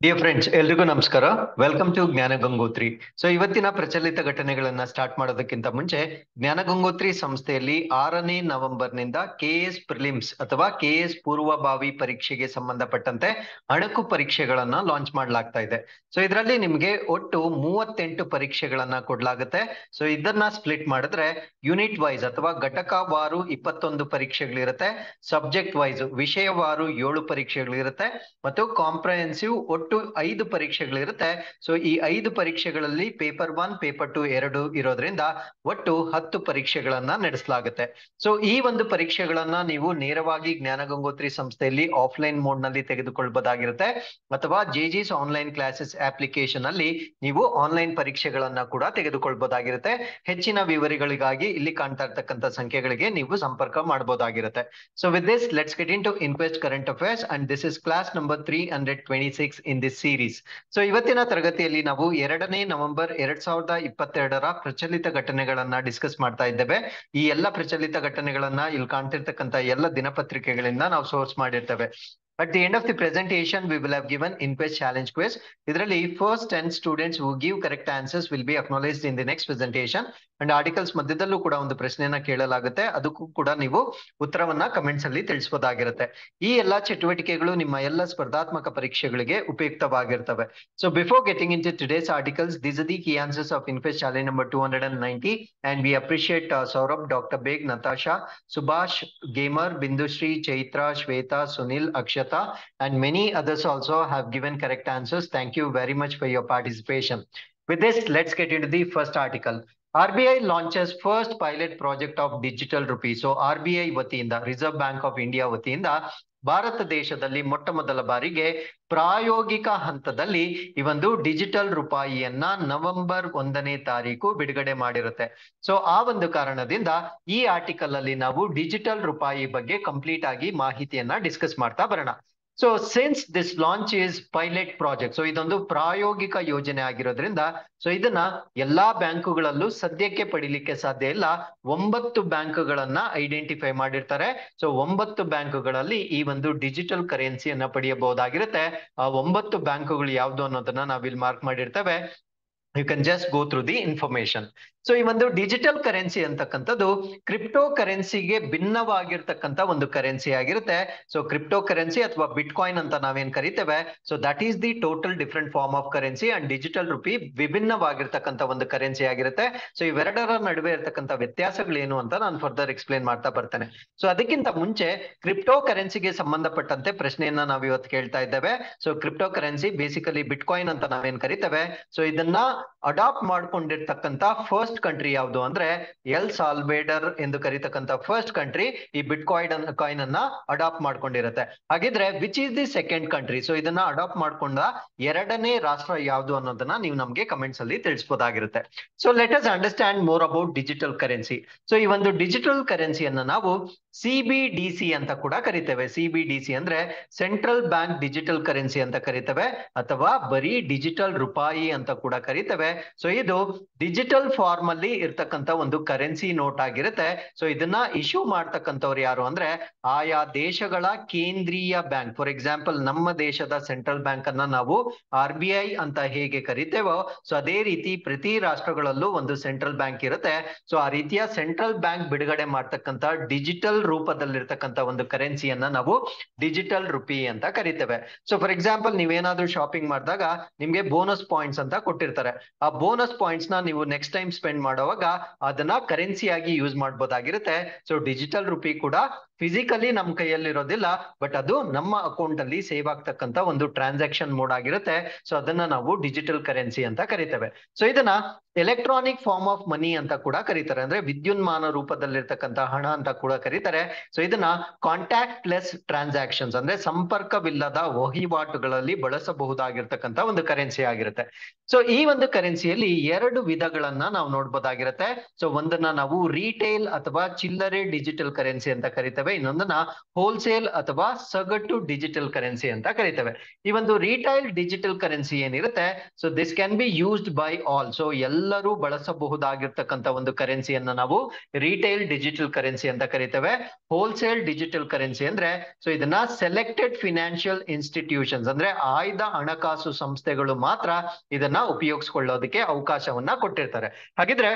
Dear friends, ಎಲ್ರಿಗೂ ನಮಸ್ಕಾರ. Welcome to ಜ್ಞಾನ ಗಂಗೋತ್ರಿ. ಇವತ್ತಿನ ಪ್ರಚಲಿತ ಘಟನೆಗಳನ್ನ ಸ್ಟಾರ್ಟ್ ಮಾಡೋದಕ್ಕಿಂತ ಮುಂಚೆ, ಜ್ಞಾನ ಗಂಗೋತ್ರಿ ಸಂಸ್ಥೆಯಲ್ಲಿ 6ನೇ ನವೆಂಬರ್ನಿಂದ ಕೆಎಸ್ ಪ್ರಿಲಿಮ್ಸ್ ಅಥವಾ ಕೆಎಸ್ ಪೂರ್ವಭಾವಿ ಪರೀಕ್ಷೆಗೆ ಸಂಬಂಧಪಟ್ಟಂತೆ ಅಣಕು ಪರೀಕ್ಷೆಗಳನ್ನ ಲಾಂಚ್ ಮಾಡಲಾಗ್ತಾ ಇದೆ. ಇದರಲ್ಲಿ ನಿಮ್ಗೆ ಒಟ್ಟು 38 ಪರೀಕ್ಷೆಗಳನ್ನ ಕೊಡ್ಲಾಗುತ್ತೆ. ಇದನ್ನ ಸ್ಪ್ಲಿಟ್ ಮಾಡಿದ್ರೆ ಯೂನಿಟ್ ವೈಸ್ ಅಥವಾ ಘಟಕವಾರು 21 ಪರೀಕ್ಷೆಗಳಿರುತ್ತೆ, ಸಬ್ಜೆಕ್ಟ್ ವೈಸ್ ವಿಷಯವಾರು 7 ಪರೀಕ್ಷೆಗಳಿರುತ್ತೆ ಮತ್ತು ಕಾಂಪ್ರಹೆನ್ಸಿವ್ ಒಟ್ಟು 5 ಪರೀಕ್ಷೆಗಳಿರುತ್ತೆ. ಈ 5 ಪರೀಕ್ಷೆಗಳಲ್ಲಿ ಪೇಪರ್ 1 ಪೇಪರ್ 2 ಎರಡು ಇರೋದ್ರಿಂದ ಒಟ್ಟು 10 ಪರೀಕ್ಷೆಗಳನ್ನ ನಡೆಸಲಾಗುತ್ತೆ. ಈ ಒಂದು ಪರೀಕ್ಷೆಗಳನ್ನ ನೀವು ನೇರವಾಗಿ ಜ್ಞಾನ ಗಂಗೋತ್ರಿ ಸಂಸ್ಥೆಯಲ್ಲಿ ಆಫ್ಲೈನ್ ಮೋಡ್ ನಲ್ಲಿ ತೆಗೆದುಕೊಳ್ಬಹುದಾಗಿರುತ್ತೆ ಅಥವಾ ಜೆಜಿಸ್ ಆನ್ಲೈನ್ ಕ್ಲಾಸಸ್ ಅಪ್ಲಿಕೇಶನ್ ಅಲ್ಲಿ ನೀವು ಆನ್ಲೈನ್ ಪರೀಕ್ಷೆಗಳನ್ನ ಕೂಡ ತೆಗೆದುಕೊಳ್ಬಹುದಾಗಿರುತ್ತೆ. ಹೆಚ್ಚಿನ ವಿವರಗಳಿಗಾಗಿ ಇಲ್ಲಿ ಕಾಣ್ತಾ ಇರ್ತಕ್ಕಂಥ ಸಂಖ್ಯೆಗಳಿಗೆ ನೀವು ಸಂಪರ್ಕ ಮಾಡಬಹುದಾಗಿರುತ್ತೆ. With this let's get into inquest current affairs and this is class number 326 in this series. ಇವತ್ತಿನ ತರಗತಿಯಲ್ಲಿ ನಾವು 2ನೇ ನವೆಂಬರ್ 2022ರ ಪ್ರಚಲಿತ ಘಟನೆಗಳನ್ನ ಡಿಸ್ಕಸ್ ಮಾಡ್ತಾ ಇದ್ದೇವೆ. ಈ ಎಲ್ಲ ಪ್ರಚಲಿತ ಘಟನೆಗಳನ್ನ ಇಲ್ಲಿ ಕಾಣ್ತಿರ್ತಕ್ಕಂಥ ಎಲ್ಲ ದಿನಪತ್ರಿಕೆಗಳಿಂದ ನಾವು ಸೋರ್ಸ್ ಮಾಡಿರ್ತೇವೆ. At the end of the presentation, we will have given in-quiz challenge quiz. ಇದರಲ್ಲಿ first 10 students who give correct answers will be acknowledged in the next presentation. And articles ಮಧ್ಯದಲ್ಲೂ ಕೂಡ ಒಂದು ಪ್ರಶ್ನೆಯನ್ನ ಕೇಳಲಾಗುತ್ತೆ, ಅದಕ್ಕೂ ಕೂಡ ನೀವು ಉತ್ತರವನ್ನ ಕಮೆಂಟ್ಸ್ ಅಲ್ಲಿ ತಿಳಿಸಬಹುದಾಗಿರುತ್ತೆ. ಈ ಎಲ್ಲಾ ಚಟುವಟಿಕೆಗಳು ನಿಮ್ಮ ಎಲ್ಲ ಸ್ಪರ್ಧಾತ್ಮಕ ಪರೀಕ್ಷೆಗಳಿಗೆ ಉಪಯುಕ್ತವಾಗಿರ್ತವೆ. Before getting into today's articles, these are the key answers of in-quiz challenge number 290, and we appreciate Saurabh, Dr. Beg, Natasha, Subhash, Gamer, Bindushree, Chaitra, Shweta, Sunil, Akshat, and many others also have given correct answers. Thank you very much for your participation. With this, let's get into the first article. RBI launches first pilot project of digital rupee. RBI ವತಿಯಿಂದ, reserve bank of India ವತಿಯಿಂದ ಭಾರತ ದೇಶದಲ್ಲಿ ಮೊಟ್ಟ ಮೊದಲ ಬಾರಿಗೆ ಪ್ರಾಯೋಗಿಕ ಹಂತದಲ್ಲಿ ಈ ಒಂದು ಡಿಜಿಟಲ್ ರೂಪಾಯಿಯನ್ನ ನವೆಂಬರ್ 1ನೇ ತಾರೀಕು ಬಿಡುಗಡೆ ಮಾಡಿರುತ್ತೆ. ಆ ಒಂದು ಕಾರಣದಿಂದ ಈ ಆರ್ಟಿಕಲ್ ಅಲ್ಲಿ ನಾವು ಡಿಜಿಟಲ್ ರೂಪಾಯಿ ಬಗ್ಗೆ ಕಂಪ್ಲೀಟ್ ಆಗಿ ಮಾಹಿತಿಯನ್ನ ಡಿಸ್ಕಸ್ ಮಾಡ್ತಾ ಬರೋಣ. Since this launch is pilot project, ಇದೊಂದು ಪ್ರಾಯೋಗಿಕ ಯೋಜನೆ ಆಗಿರೋದ್ರಿಂದ ಇದನ್ನ ಎಲ್ಲಾ ಬ್ಯಾಂಕುಗಳಲ್ಲೂ ಸದ್ಯಕ್ಕೆ ಪಡಿಲಿಕ್ಕೆ ಸಾಧ್ಯ ಇಲ್ಲ. 9 ಬ್ಯಾಂಕುಗಳನ್ನ ಐಡೆಂಟಿಫೈ ಮಾಡಿರ್ತಾರೆ. 9 ಬ್ಯಾಂಕುಗಳಲ್ಲಿ ಈ ಒಂದು ಡಿಜಿಟಲ್ ಕರೆನ್ಸಿಯನ್ನ ಪಡೆಯಬಹುದಾಗಿರುತ್ತೆ. ಆ 9 ಬ್ಯಾಂಕುಗಳು ಯಾವ್ದು ಅನ್ನೋದನ್ನ ನಾವಿಲ್ಲಿ ಮಾರ್ಕ್ ಮಾಡಿರ್ತೇವೆ. You can just go through the information. ಈ ಒಂದು ಡಿಜಿಟಲ್ ಕರೆನ್ಸಿ ಅಂತಕ್ಕಂಥದ್ದು ಕ್ರಿಪ್ಟೋ ಕರೆನ್ಸಿಗೆ ಭಿನ್ನವಾಗಿರ್ತಕ್ಕಂಥ ಒಂದು ಕರೆನ್ಸಿ ಆಗಿರುತ್ತೆ. ಕ್ರಿಪ್ಟೋ ಕರೆನ್ಸಿ ಅಥವಾ ಬಿಟ್ ಕಾಯಿನ್ ಅಂತ ನಾವೇನ್ ಕರಿತೇವೆ, that is the total different form of currency. And digital rupee ವಿಭಿನ್ನವಾಗಿರ್ತಕ್ಕಂಥ ಒಂದು ಕರೆನ್ಸಿ ಆಗಿರುತ್ತೆ. ಇವೆರಡರ ನಡುವೆ ಇರ್ತಕ್ಕಂಥ ವ್ಯತ್ಯಾಸಗಳೇನು ಅಂತ ನಾನು ಫರ್ದರ್ ಎಕ್ಸ್ಪ್ಲೇನ್ ಮಾಡ್ತಾ ಬರ್ತೇನೆ. ಅದಕ್ಕಿಂತ ಮುಂಚೆ ಕ್ರಿಪ್ಟೋ ಕರೆನ್ಸಿಗೆ ಸಂಬಂಧಪಟ್ಟಂತೆ ಪ್ರಶ್ನೆಯನ್ನ ನಾವು ಇವತ್ತು ಕೇಳ್ತಾ ಇದ್ದೇವೆ. ಕ್ರಿಪ್ಟೋ ಕರೆನ್ಸಿ ಬೇಸಿಕಲಿ ಬಿಟ್ ಕಾಯಿನ್ ಅಂತ ನಾವೇನ್ ಕರಿತೇವೆ. ಇದನ್ನ ಅಡಾಪ್ಟ್ ಮಾಡ್ಕೊಂಡಿರ್ತಕ್ಕಂಥ ಫಸ್ಟ್ ಕಂಟ್ರಿ ಯಾವುದು ಅಂದ್ರೆ ಎಲ್ ಸಾಲ್ವೇಡರ್ ಎಂದು ಕರೀತಕ್ಕಂಥ ಫಸ್ಟ್ ಕಂಟ್ರಿ ಈ ಬಿಟ್ ಕಾಯಿನ್ ಅನ್ನ ಅಡಾಪ್ಟ್ ಮಾಡ್ಕೊಂಡಿರುತ್ತೆ. ಹಾಗಿದ್ರೆ which is the second country? ಇದನ್ನ ಅಡಾಪ್ಟ್ ಮಾಡ್ಕೊಂಡ 2ನೇ ರಾಷ್ಟ್ರ ಯಾವುದು ಅನ್ನೋದನ್ನ ನೀವು ನಮ್ಗೆ ಕಮೆಂಟ್ಸ್ ಅಲ್ಲಿ ತಿಳಿಸಬಹುದಾಗಿರುತ್ತೆ. Let us understand more about digital currency. ಈ ಒಂದು ಡಿಜಿಟಲ್ ಕರೆನ್ಸಿಯನ್ನ ನಾವು CBDC ಅಂತ ಕೂಡ ಕರಿತೇವೆ. CBDC ಅಂದ್ರೆ ಸೆಂಟ್ರಲ್ ಬ್ಯಾಂಕ್ ಡಿಜಿಟಲ್ ಕರೆನ್ಸಿ ಅಂತ ಕರಿತೇವೆ, ಅಥವಾ ಬರೀ ಡಿಜಿಟಲ್ ರೂಪಾಯಿ ಅಂತ ಕೂಡ ಕರಿತೇವೆ. ಇದು ಡಿಜಿಟಲ್ ಫಾರ್ಮ್ ಅಲ್ಲಿ ಇರ್ತಕ್ಕಂಥ ಒಂದು ಕರೆನ್ಸಿ ನೋಟ್ ಆಗಿರುತ್ತೆ. ಇದನ್ನ ಇಶ್ಯೂ ಮಾಡ್ತಕ್ಕಂಥವ್ರು ಯಾರು ಅಂದ್ರೆ ಆಯಾ ದೇಶಗಳ ಕೇಂದ್ರೀಯ ಬ್ಯಾಂಕ್. ಫಾರ್ ಎಕ್ಸಾಂಪಲ್, ನಮ್ಮ ದೇಶದ ಸೆಂಟ್ರಲ್ ಬ್ಯಾಂಕ್ ಅನ್ನ ನಾವು RBI ಅಂತ ಹೇಗೆ ಕರಿತೇವೋ, ಅದೇ ರೀತಿ ಪ್ರತಿ ರಾಷ್ಟ್ರಗಳಲ್ಲೂ ಒಂದು ಸೆಂಟ್ರಲ್ ಬ್ಯಾಂಕ್ ಇರುತ್ತೆ. ಆ ರೀತಿಯ ಸೆಂಟ್ರಲ್ ಬ್ಯಾಂಕ್ ಬಿಡುಗಡೆ ಮಾಡ್ತಕ್ಕಂಥ ಡಿಜಿಟಲ್ ರೂಪದಲ್ಲಿರ್ತಕ್ಕಂಥ ಒಂದು ಕರೆನ್ಸಿಯನ್ನ ನಾವು ಡಿಜಿಟಲ್ ರುಪಿ ಅಂತ ಕರಿತೇವೆ. ಫಾರ್ ಎಕ್ಸಾಂಪಲ್, ನೀವೇನಾದ್ರೂ ಶಾಪಿಂಗ್ ಮಾಡಿದಾಗ ನಿಮ್ಗೆ ಬೋನಸ್ ಪಾಯಿಂಟ್ಸ್ ಅಂತ ಕೊಟ್ಟಿರ್ತಾರೆ. ಆ ಬೋನಸ್ ಪಾಯಿಂಟ್ಸ್ ನ ನೀವು ನೆಕ್ಸ್ಟ್ ಟೈಮ್ ಸ್ಪೆಂಡ್ ಮಾಡುವಾಗ ಅದನ್ನ ಕರೆನ್ಸಿಯಾಗಿ ಯೂಸ್ ಮಾಡಬಹುದಾಗಿರುತ್ತೆ. ಡಿಜಿಟಲ್ ರುಪಿ ಕೂಡ ಫಿಸಿಕಲಿ ನಮ್ಮ ಕೈಯಲ್ಲಿ ಇರೋದಿಲ್ಲ, ಬಟ್ ಅದು ನಮ್ಮ ಅಕೌಂಟ್ ಅಲ್ಲಿ ಸೇವ್ ಆಗ್ತಕ್ಕಂಥ ಒಂದು ಟ್ರಾನ್ಸಾಕ್ಷನ್ ಮೋಡ್ ಆಗಿರುತ್ತೆ. ಅದನ್ನ ನಾವು ಡಿಜಿಟಲ್ ಕರೆನ್ಸಿ ಅಂತ ಕರಿತೇವೆ. ಇದನ್ನ ಎಲೆಕ್ಟ್ರಾನಿಕ್ ಫಾರ್ಮ್ ಆಫ್ ಮನಿ ಅಂತ ಕೂಡ ಕರೀತಾರೆ, ಅಂದ್ರೆ ವಿದ್ಯುನ್ಮಾನ ರೂಪದಲ್ಲಿರ್ತಕ್ಕಂಥ ಹಣ ಅಂತ ಕೂಡ ಕರೀತಾರೆ. ಇದನ್ನ ಕಾಂಟ್ಯಾಕ್ಟ್ ಲೆಸ್ ಟ್ರಾನ್ಸಾಕ್ಷನ್ಸ್ ಅಂದ್ರೆ ಸಂಪರ್ಕವಿಲ್ಲದ ವಹಿವಾಟುಗಳಲ್ಲಿ ಬಳಸಬಹುದಾಗಿರ್ತಕ್ಕಂಥ ಒಂದು ಕರೆನ್ಸಿ ಆಗಿರುತ್ತೆ. ಈ ಒಂದು ಕರೆನ್ಸಿಯಲ್ಲಿ 2 ವಿಧಗಳನ್ನ ನಾವು ನೋಡ್ಬೋದಾಗಿರುತ್ತೆ. ಒಂದನ್ನ ನಾವು ರಿಟೇಲ್ ಅಥವಾ ಚಿಲ್ಲರೆ ಡಿಜಿಟಲ್ ಕರೆನ್ಸಿ ಅಂತ ಕರಿತೇವೆ. ಕರಿತೇವೆ, ಇನ್ನೊಂದನ್ನ ಹೋಲ್ಸೇಲ್ ಅಥವಾ ಸಗಟು ಡಿಜಿಟಲ್ ಕರೆನ್ಸಿ ಅಂತ ಕರಿತೇವೆ. ಈ ಒಂದು ರಿಟೈಲ್ ಡಿಜಿಟಲ್ ಕರೆನ್ಸಿ ಏನಿರುತ್ತೆ, so this can be used by all. So ಎಲ್ಲರೂ ಬಳಸಬಹುದಾಗಿರ್ತಕ್ಕಂಥ ಒಂದು ಕರೆನ್ಸಿಯನ್ನ ನಾವು ರಿಟೈಲ್ ಡಿಜಿಟಲ್ ಕರೆನ್ಸಿ ಅಂತ ಕರಿತೇವೆ. ಹೋಲ್ಸೇಲ್ ಡಿಜಿಟಲ್ ಕರೆನ್ಸಿ ಅಂದ್ರೆ ಸೊ ಇದನ್ನ ಸೆಲೆಕ್ಟೆಡ್ ಫಿನಾನ್ಷಿಯಲ್ ಇನ್ಸ್ಟಿಟ್ಯೂಷನ್ಸ್ ಅಂದ್ರೆ ಆಯ್ದ ಹಣಕಾಸು ಸಂಸ್ಥೆಗಳು ಮಾತ್ರ ಇದನ್ನ ಉಪಯೋಗಿಸಿಕೊಳ್ಳೋದಕ್ಕೆ ಅವಕಾಶವನ್ನ ಕೊಟ್ಟಿರ್ತಾರೆ. ಹಾಗಿದ್ರೆ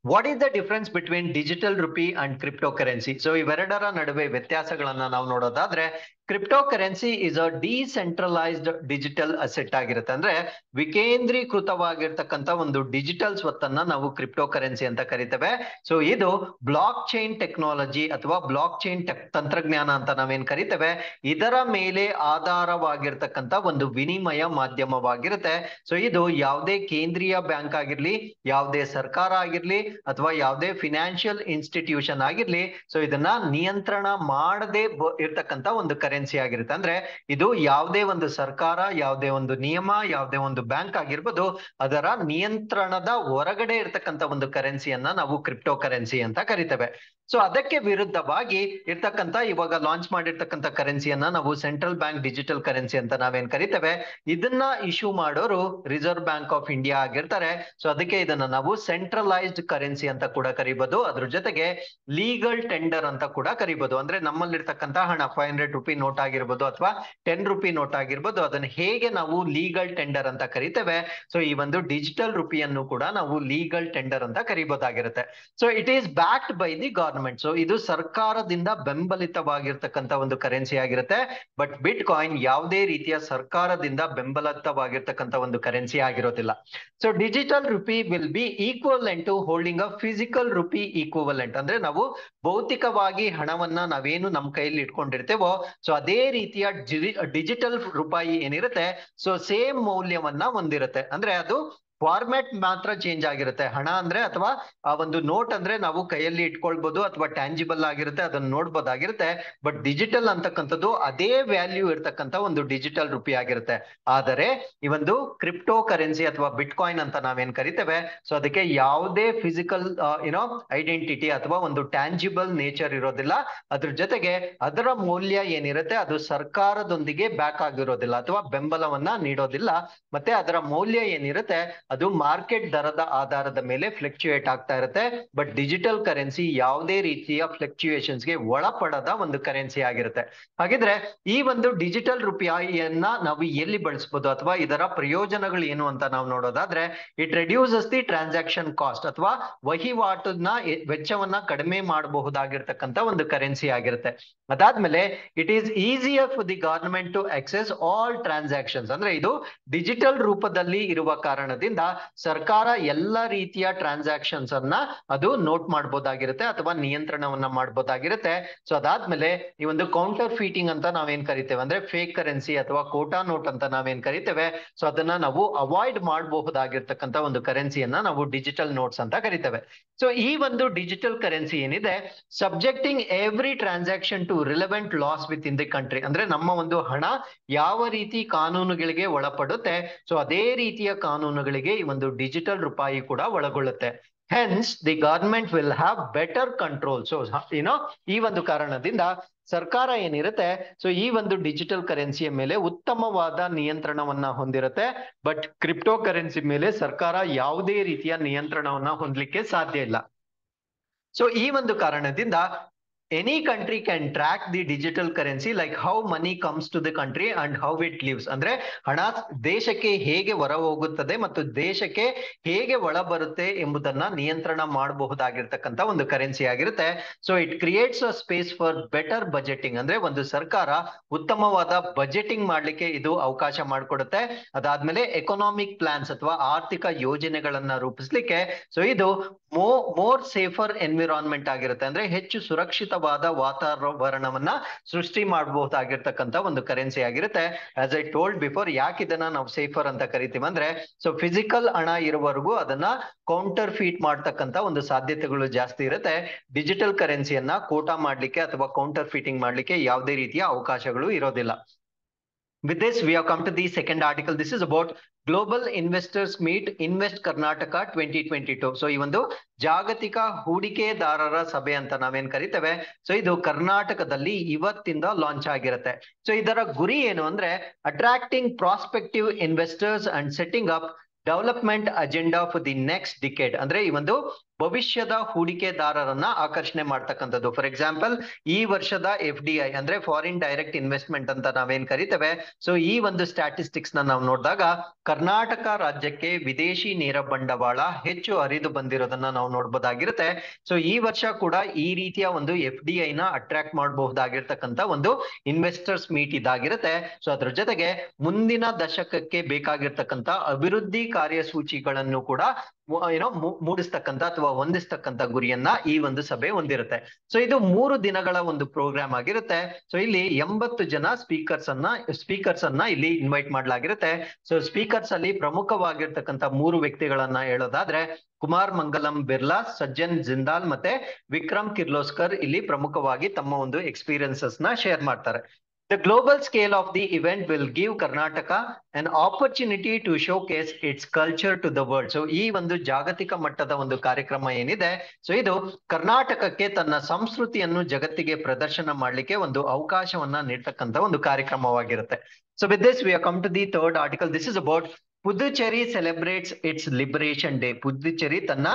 what is the difference between digital rupee and crypto currency? So ಇವೆರಡರ ನಡುವೆ ವ್ಯತ್ಯಾಸಗಳನ್ನ ನಾವು ನೋಡೋದಾದ್ರೆ, crypto currency is a decentralised digital asset ಆಗಿರುತ್ತೆ. ಅಂದ್ರೆ ವಿಕೇಂದ್ರೀಕೃತವಾಗಿರ್ತಕ್ಕಂಥ ಒಂದು ಡಿಜಿಟಲ್ ಸ್ವತ್ತನ್ನ ನಾವು ಕ್ರಿಪ್ಟೋ ಕರೆನ್ಸಿ ಅಂತ ಕರಿತೇವೆ. ಸೊ ಇದು ಬ್ಲಾಕ್ ಚೈನ್ ಟೆಕ್ನಾಲಜಿ ಅಥವಾ ಬ್ಲಾಕ್ ಚೈನ್ ತಂತ್ರಜ್ಞಾನ ಅಂತ ನಾವೇನ್ ಕರಿತೇವೆ, ಇದರ ಮೇಲೆ ಆಧಾರವಾಗಿರ್ತಕ್ಕಂಥ ಒಂದು ವಿನಿಮಯ ಮಾಧ್ಯಮವಾಗಿರುತ್ತೆ. ಸೊ ಇದು ಯಾವುದೇ ಕೇಂದ್ರೀಯ ಬ್ಯಾಂಕ್ ಆಗಿರ್ಲಿ, ಯಾವುದೇ ಸರ್ಕಾರ ಆಗಿರ್ಲಿ, ಅಥವಾ ಯಾವುದೇ ಫಿನಾನ್ಷಿಯಲ್ ಇನ್ಸ್ಟಿಟ್ಯೂಷನ್ ಆಗಿರ್ಲಿ, ಸೊ ಇದನ್ನ ನಿಯಂತ್ರಣ ಮಾಡದೆ ಇರ್ತಕ್ಕಂಥ ಒಂದು ಕರೆನ್ಸಿ ಆಗಿರುತ್ತೆ. ಅಂದ್ರೆ ಇದು ಯಾವುದೇ ಒಂದು ಸರ್ಕಾರ, ಯಾವುದೇ ಒಂದು ನಿಯಮ, ಯಾವುದೇ ಒಂದು ಬ್ಯಾಂಕ್ ಆಗಿರ್ಬೋದು, ಅದರ ನಿಯಂತ್ರಣದ ಹೊರಗಡೆ ಇರ್ತಕ್ಕಂಥ ಒಂದು ಕರೆನ್ಸಿಯನ್ನ ನಾವು ಕ್ರಿಪ್ಟೋ ಕರೆನ್ಸಿ ಅಂತ ಕರಿತೇವೆ. ಸೊ ಅದಕ್ಕೆ ವಿರುದ್ಧವಾಗಿ ಇರ್ತಕ್ಕಂಥ ಇವಾಗ ಲಾಂಚ್ ಮಾಡಿರ್ತಕ್ಕಂಥ ಕರೆನ್ಸಿಯನ್ನ ನಾವು ಸೆಂಟ್ರಲ್ ಬ್ಯಾಂಕ್ ಡಿಜಿಟಲ್ ಕರೆನ್ಸಿ ಅಂತ ನಾವೇನ್ ಕರಿತೇವೆ. ಇದನ್ನ ಇಶ್ಯೂ ಮಾಡೋರು ರಿಸರ್ವ್ ಬ್ಯಾಂಕ್ ಆಫ್ ಇಂಡಿಯಾ ಆಗಿರ್ತಾರೆ. ಸೊ ಅದಕ್ಕೆ ಇದನ್ನ ನಾವು ಸೆಂಟ್ರಲೈಸ್ಡ್ ಕರೆನ್ಸಿ ಅಂತ ಕೂಡ ಕರಿಬಹುದು. ಅದ್ರ ಜೊತೆಗೆ ಲೀಗಲ್ ಟೆಂಡರ್ ಅಂತ ಕೂಡ ಕರಿಬಹುದು. ಅಂದ್ರೆ ನಮ್ಮಲ್ಲಿರ್ತಕ್ಕಂಥ ಹಣ 500 ರೂಪಿ ನೋಟ್ ಆಗಿರ್ಬೋದು ಅಥವಾ 10 ರೂಪಿ ನೋಟ್ ಆಗಿರ್ಬೋದು, ಅದನ್ನ ಹೇಗೆ ನಾವು ಲೀಗಲ್ ಟೆಂಡರ್ ಅಂತ ಕರಿತೇವೆ, ಸೊ ಈ ಒಂದು ಡಿಜಿಟಲ್ ರುಪಿಯನ್ನು ಕೂಡ ನಾವು ಲೀಗಲ್ ಟೆಂಡರ್ ಅಂತ ಕರಿಬಹುದಾಗಿರುತ್ತೆ. So it is backed by the government. So ಇದು ಸರ್ಕಾರದಿಂದ ಬೆಂಬಲಿತವಾಗಿರ್ತಕ್ಕಂಥ ಒಂದು ಕರೆನ್ಸಿ ಆಗಿರುತ್ತೆ. ಬಟ್ ಬಿಟ್ ಕಾಯಿನ್ ಯಾವುದೇ ರೀತಿಯ ಸರ್ಕಾರದಿಂದ ಬೆಂಬಲಿತವಾಗಿರ್ತಕ್ಕಂಥ ಒಂದು ಕರೆನ್ಸಿ ಆಗಿರೋದಿಲ್ಲ. So digital rupee will be equivalent to holding a physical rupee equivalent. ಅಂದ್ರೆ ನಾವು ಭೌತಿಕವಾಗಿ ಹಣವನ್ನ ನಾವೇನು ನಮ್ಮ ಕೈಯಲ್ಲಿ ಇಟ್ಕೊಂಡಿರ್ತೇವೋ, ಸೊ ಅದೇ ರೀತಿಯ ಡಿಜಿಟಲ್ ರೂಪಾಯಿ ಏನಿರುತ್ತೆ, ಸೊ ಸೇಮ್ ಮೌಲ್ಯವನ್ನ ಹೊಂದಿರುತ್ತೆ. ಅಂದ್ರೆ ಅದು ಫಾರ್ಮ್ಯಾಟ್ ಮಾತ್ರ ಚೇಂಜ್ ಆಗಿರುತ್ತೆ. ಹಣ ಅಂದ್ರೆ ಅಥವಾ ಆ ಒಂದು ನೋಟ್ ಅಂದ್ರೆ ನಾವು ಕೈಯಲ್ಲಿ ಇಟ್ಕೊಳ್ಬಹುದು ಅಥವಾ ಟ್ಯಾಂಜಿಬಲ್ ಆಗಿರುತ್ತೆ, ಅದನ್ನ ನೋಡ್ಬೋದಾಗಿರುತ್ತೆ. ಬಟ್ ಡಿಜಿಟಲ್ ಅಂತಕ್ಕಂಥದ್ದು ಅದೇ ವ್ಯಾಲ್ಯೂ ಇರ್ತಕ್ಕಂಥ ಒಂದು ಡಿಜಿಟಲ್ ರುಪಿ ಆಗಿರುತ್ತೆ. ಆದರೆ ಈ ಒಂದು ಕ್ರಿಪ್ಟೋ ಕರೆನ್ಸಿ ಅಥವಾ ಬಿಟ್ ಕಾಯಿನ್ ಅಂತ ನಾವೇನ್ ಕರಿತೇವೆ, ಸೊ ಅದಕ್ಕೆ ಯಾವುದೇ ಫಿಸಿಕಲ್ ಐಡೆಂಟಿಟಿ ಅಥವಾ ಒಂದು ಟ್ಯಾಂಜಿಬಲ್ ನೇಚರ್ ಇರೋದಿಲ್ಲ. ಅದ್ರ ಜೊತೆಗೆ ಅದರ ಮೌಲ್ಯ ಏನಿರುತ್ತೆ ಅದು ಸರ್ಕಾರದೊಂದಿಗೆ ಬ್ಯಾಕ್ ಆಗಿರೋದಿಲ್ಲ ಅಥವಾ ಬೆಂಬಲವನ್ನ ನೀಡೋದಿಲ್ಲ. ಮತ್ತೆ ಅದರ ಮೌಲ್ಯ ಏನಿರುತ್ತೆ ಅದು ಮಾರ್ಕೆಟ್ ದರದ ಆಧಾರದ ಮೇಲೆ ಫ್ಲಕ್ಚುಯೇಟ್ ಆಗ್ತಾ ಇರುತ್ತೆ. ಬಟ್ ಡಿಜಿಟಲ್ ಕರೆನ್ಸಿ ಯಾವುದೇ ರೀತಿಯ ಫ್ಲಕ್ಚುಯೇಷನ್ಸ್ ಗೆ ಒಳಪಡದ ಒಂದು ಕರೆನ್ಸಿ ಆಗಿರುತ್ತೆ. ಹಾಗಿದ್ರೆ ಈ ಒಂದು ಡಿಜಿಟಲ್ ರೂಪಾಯಿಯನ್ನ ನಾವು ಎಲ್ಲಿ ಬಳಸಬಹುದು ಅಥವಾ ಇದರ ಪ್ರಯೋಜನಗಳು ಏನು ಅಂತ ನಾವು ನೋಡೋದಾದ್ರೆ, it reduces the transaction cost ಅಥವಾ ವಹಿವಾಟನ್ನ ವೆಚ್ಚವನ್ನ ಕಡಿಮೆ ಮಾಡಬಹುದಾಗಿರ್ತಕ್ಕಂಥ ಒಂದು ಕರೆನ್ಸಿ ಆಗಿರುತ್ತೆ. ಅದಾದ್ಮೇಲೆ it is easier for the government to access all transactions. ಅಂದ್ರೆ ಇದು ಡಿಜಿಟಲ್ ರೂಪದಲ್ಲಿ ಇರುವ ಕಾರಣದಿಂದ ಸರ್ಕಾರ ಎಲ್ಲ ರೀತಿಯ ಟ್ರಾನ್ಸಾಕ್ಷನ್ಸ್ ಅನ್ನ ಅದು ನೋಟ್ ಮಾಡಬಹುದಾಗಿರುತ್ತೆ ಅಥವಾ ನಿಯಂತ್ರಣವನ್ನ ಮಾಡಬಹುದಾಗಿರುತ್ತೆ. ಸೊ ಅದಾದ್ಮೇಲೆ ಈ ಒಂದು ಕೌಂಟರ್ ಫೀಟಿಂಗ್ ಅಂತ ನಾವೇನ್ ಕರಿತೇವೆ, ಅಂದ್ರೆ ಫೇಕ್ ಕರೆನ್ಸಿ ಅಥವಾ ಕೋಟಾ ನೋಟ್ ಅಂತ ನಾವೇನ್ ಕರಿತೇವೆ, ಸೊ ಅದನ್ನ ನಾವು ಅವಾಯ್ಡ್ ಮಾಡಬಹುದಾಗಿರ್ತಕ್ಕಂಥ ಒಂದು ಕರೆನ್ಸಿಯನ್ನ ನಾವು ಡಿಜಿಟಲ್ ನೋಟ್ಸ್ ಅಂತ ಕರಿತೇವೆ. ಸೊ ಈ ಒಂದು ಡಿಜಿಟಲ್ ಕರೆನ್ಸಿ ಏನಿದೆ, subjecting every transaction to relevant laws within the country. ಅಂದ್ರೆ ನಮ್ಮ ಒಂದು ಹಣ ಯಾವ ರೀತಿ ಕಾನೂನುಗಳಿಗೆ ಒಳಪಡುತ್ತೆ, ಸೊ ಅದೇ ರೀತಿಯ ಕಾನೂನುಗಳಿಗೆ ಈ ಒಂದು ಡಿಜಿಟಲ್ ರೂಪಾಯಿ ಕೂಡ ಒಳಗೊಳ್ಳುತ್ತೆ. Hence the government will have better control. So ಈ ಒಂದು ಕಾರಣದಿಂದ ಸರ್ಕಾರ ಏನಿರುತ್ತೆ, ಸೊ ಈ ಒಂದು ಡಿಜಿಟಲ್ ಕರೆನ್ಸಿಯ ಮೇಲೆ ಉತ್ತಮವಾದ ನಿಯಂತ್ರಣವನ್ನ ಹೊಂದಿರುತ್ತೆ. ಬಟ್ ಕ್ರಿಪ್ಟೋ ಕರೆನ್ಸಿ ಮೇಲೆ ಸರ್ಕಾರ ಯಾವುದೇ ರೀತಿಯ ನಿಯಂತ್ರಣವನ್ನ ಹೊಂದಲಿಕ್ಕೆ ಸಾಧ್ಯ ಇಲ್ಲ. ಸೊ ಈ ಒಂದು ಕಾರಣದಿಂದ any country can track the digital currency like how money comes to the country and how it lives. ಅಂದ್ರೆ ಹಣ ದೇಶಕ್ಕೆ ಹೇಗೆ ಹೊರ ಹೋಗುತ್ತದೆ ಮತ್ತು ದೇಶಕ್ಕೆ ಹೇಗೆ ಒಳ ಬರುತ್ತೆ ಎಂಬುದನ್ನ ನಿಯಂತ್ರಣ ಮಾಡಬಹುದಾಗಿರ್ತಕ್ಕಂಥ ಒಂದು ಕರೆನ್ಸಿ ಆಗಿರುತ್ತೆ. So it creates a space for better budgeting. ಅಂದ್ರೆ ಒಂದು ಸರ್ಕಾರ ಉತ್ತಮವಾದ ಬಜೆಟಿಂಗ್ ಮಾಡ್ಲಿಕ್ಕೆ ಇದು ಅವಕಾಶ ಮಾಡಿಕೊಡುತ್ತೆ. ಅದಾದ್ಮೇಲೆ ಎಕನಾಮಿಕ್ ಪ್ಲಾನ್ಸ್ ಅಥವಾ ಆರ್ಥಿಕ ಯೋಜನೆಗಳನ್ನ ರೂಪಿಸ್ಲಿಕ್ಕೆ ಸೊ ಇದು ಮೋರ್ ಸೇಫರ್ ಎನ್ವಿರಾನ್ಮೆಂಟ್ ಆಗಿರುತ್ತೆ. ಅಂದ್ರೆ ಹೆಚ್ಚು ಸುರಕ್ಷಿತವಾದ ವಾತಾವರಣವನ್ನ ಸೃಷ್ಟಿ ಮಾಡಬಹುದಾಗಿರ್ತಕ್ಕಂಥ ಒಂದು ಕರೆನ್ಸಿ ಆಗಿರುತ್ತೆ. ಆಸ್ ಐ ಟೋಲ್ಡ್ ಬಿಫೋರ್, ಯಾಕೆ ಇದನ್ನ ನಾವು ಸೇಫರ್ ಅಂತ ಕರಿತೀವಿ ಅಂದ್ರೆ, ಸೊ ಫಿಸಿಕಲ್ ಹಣ ಇರುವವರೆಗೂ ಅದನ್ನ ಕೌಂಟರ್ ಫೀಟ್ ಮಾಡ್ತಕ್ಕಂಥ ಒಂದು ಸಾಧ್ಯತೆಗಳು ಜಾಸ್ತಿ ಇರುತ್ತೆ. ಡಿಜಿಟಲ್ ಕರೆನ್ಸಿಯನ್ನ ಕೋಟಾ ಮಾಡ್ಲಿಕ್ಕೆ ಅಥವಾ ಕೌಂಟರ್ ಫೀಟಿಂಗ್ ಮಾಡ್ಲಿಕ್ಕೆ ಯಾವುದೇ ರೀತಿಯ ಅವಕಾಶಗಳು ಇರೋದಿಲ್ಲ. With this, we have come to the second article. This is about Global Investors Meet Invest Karnataka 2022. So ಈ ಒಂದು ಜಾಗತಿಕ ಹೂಡಿಕೆದಾರರ ಸಭೆ ಅಂತ ನಾವೇನ್ ಕರಿತೇವೆ. ಸೊ ಇದು ಕರ್ನಾಟಕದಲ್ಲಿ ಇವತ್ತಿಂದ ಲಾಂಚ್ ಆಗಿರುತ್ತೆ. ಸೊ ಇದರ ಗುರಿ ಏನು ಅಂದ್ರೆ attracting prospective investors and setting up development agenda for the next decade. ಅಂದ್ರೆ ಈ ಒಂದು ಭವಿಷ್ಯದ ಹೂಡಿಕೆದಾರರನ್ನ ಆಕರ್ಷಣೆ ಮಾಡ್ತಕ್ಕಂಥದ್ದು. ಫಾರ್ ಎಕ್ಸಾಂಪಲ್, ಈ ವರ್ಷದ FDI ಅಂದ್ರೆ ಫಾರಿನ್ ಡೈರೆಕ್ಟ್ ಇನ್ವೆಸ್ಟ್ಮೆಂಟ್ ಅಂತ ನಾವೇನ್ ಕರಿತೇವೆ. ಸೊ ಈ ಒಂದು ಸ್ಟ್ಯಾಟಿಸ್ಟಿಕ್ಸ್ ನಾವು ನೋಡಿದಾಗ ಕರ್ನಾಟಕ ರಾಜ್ಯಕ್ಕೆ ವಿದೇಶಿ ನೇರ ಬಂಡವಾಳ ಹೆಚ್ಚು ಹರಿದು ಬಂದಿರೋದನ್ನ ನಾವು ನೋಡ್ಬೋದಾಗಿರುತ್ತೆ. ಸೊ ಈ ವರ್ಷ ಕೂಡ ಈ ರೀತಿಯ ಒಂದು FDI ನ ಅಟ್ರಾಕ್ಟ್ ಮಾಡಬಹುದಾಗಿರ್ತಕ್ಕಂಥ ಒಂದು ಇನ್ವೆಸ್ಟರ್ಸ್ ಮೀಟ್ ಇದಾಗಿರುತ್ತೆ. ಸೊ ಅದ್ರ ಜೊತೆಗೆ ಮುಂದಿನ ದಶಕಕ್ಕೆ ಬೇಕಾಗಿರ್ತಕ್ಕಂಥ ಅಭಿವೃದ್ಧಿ ಕಾರ್ಯಸೂಚಿಗಳನ್ನು ಕೂಡ ಮೂಡಿಸ್ತಕ್ಕಂಥ ಅಥವಾ ಹೊಂದಿಸ್ತಕ್ಕಂಥ ಗುರಿಯನ್ನ ಈ ಒಂದು ಸಭೆ ಹೊಂದಿರುತ್ತೆ. ಸೊ ಇದು 3 ದಿನಗಳ ಒಂದು ಪ್ರೋಗ್ರಾಮ್ ಆಗಿರುತ್ತೆ. ಸೊ ಇಲ್ಲಿ 80 ಜನ ಸ್ಪೀಕರ್ಸ್ ಅನ್ನ ಇಲ್ಲಿ ಇನ್ವೈಟ್ ಮಾಡಲಾಗಿರುತ್ತೆ. ಸೊ ಸ್ಪೀಕರ್ಸ್ ಅಲ್ಲಿ ಪ್ರಮುಖವಾಗಿರ್ತಕ್ಕಂಥ 3 ವ್ಯಕ್ತಿಗಳನ್ನ ಹೇಳೋದಾದ್ರೆ ಕುಮಾರ್ ಮಂಗಲಂ ಬಿರ್ಲಾ, ಸಜ್ಜನ್ ಜಿಂದಾಲ್ ಮತ್ತೆ ವಿಕ್ರಮ್ ಕಿರ್ಲೋಸ್ಕರ್ ಇಲ್ಲಿ ಪ್ರಮುಖವಾಗಿ ತಮ್ಮ ಒಂದು ಎಕ್ಸ್ಪೀರಿಯನ್ಸಸ್ ನ ಶೇರ್ ಮಾಡ್ತಾರೆ. The global scale of the event will give Karnataka an opportunity to showcase its culture to the world. So ಈ ಒಂದು ಜಾಗತಿಕ ಮಟ್ಟದ ಒಂದು ಕಾರ್ಯಕ್ರಮ ಏನಿದೆ, ಸೊ ಇದು ಕರ್ನಾಟಕಕ್ಕೆ ತನ್ನ ಸಂಸ್ಕೃತಿಯನ್ನು ಜಗತ್ತಿಗೆ ಪ್ರದರ್ಶನ ಮಾಡ್ಲಿಕ್ಕೆ ಒಂದು ಅವಕಾಶವನ್ನ ನೀಡ್ತಕ್ಕಂಥ ಒಂದು ಕಾರ್ಯಕ್ರಮವಾಗಿರುತ್ತೆ. So with this, we have come to the third article. This is about Puducherry celebrates it's liberation day. Puducherry ತನ್ನ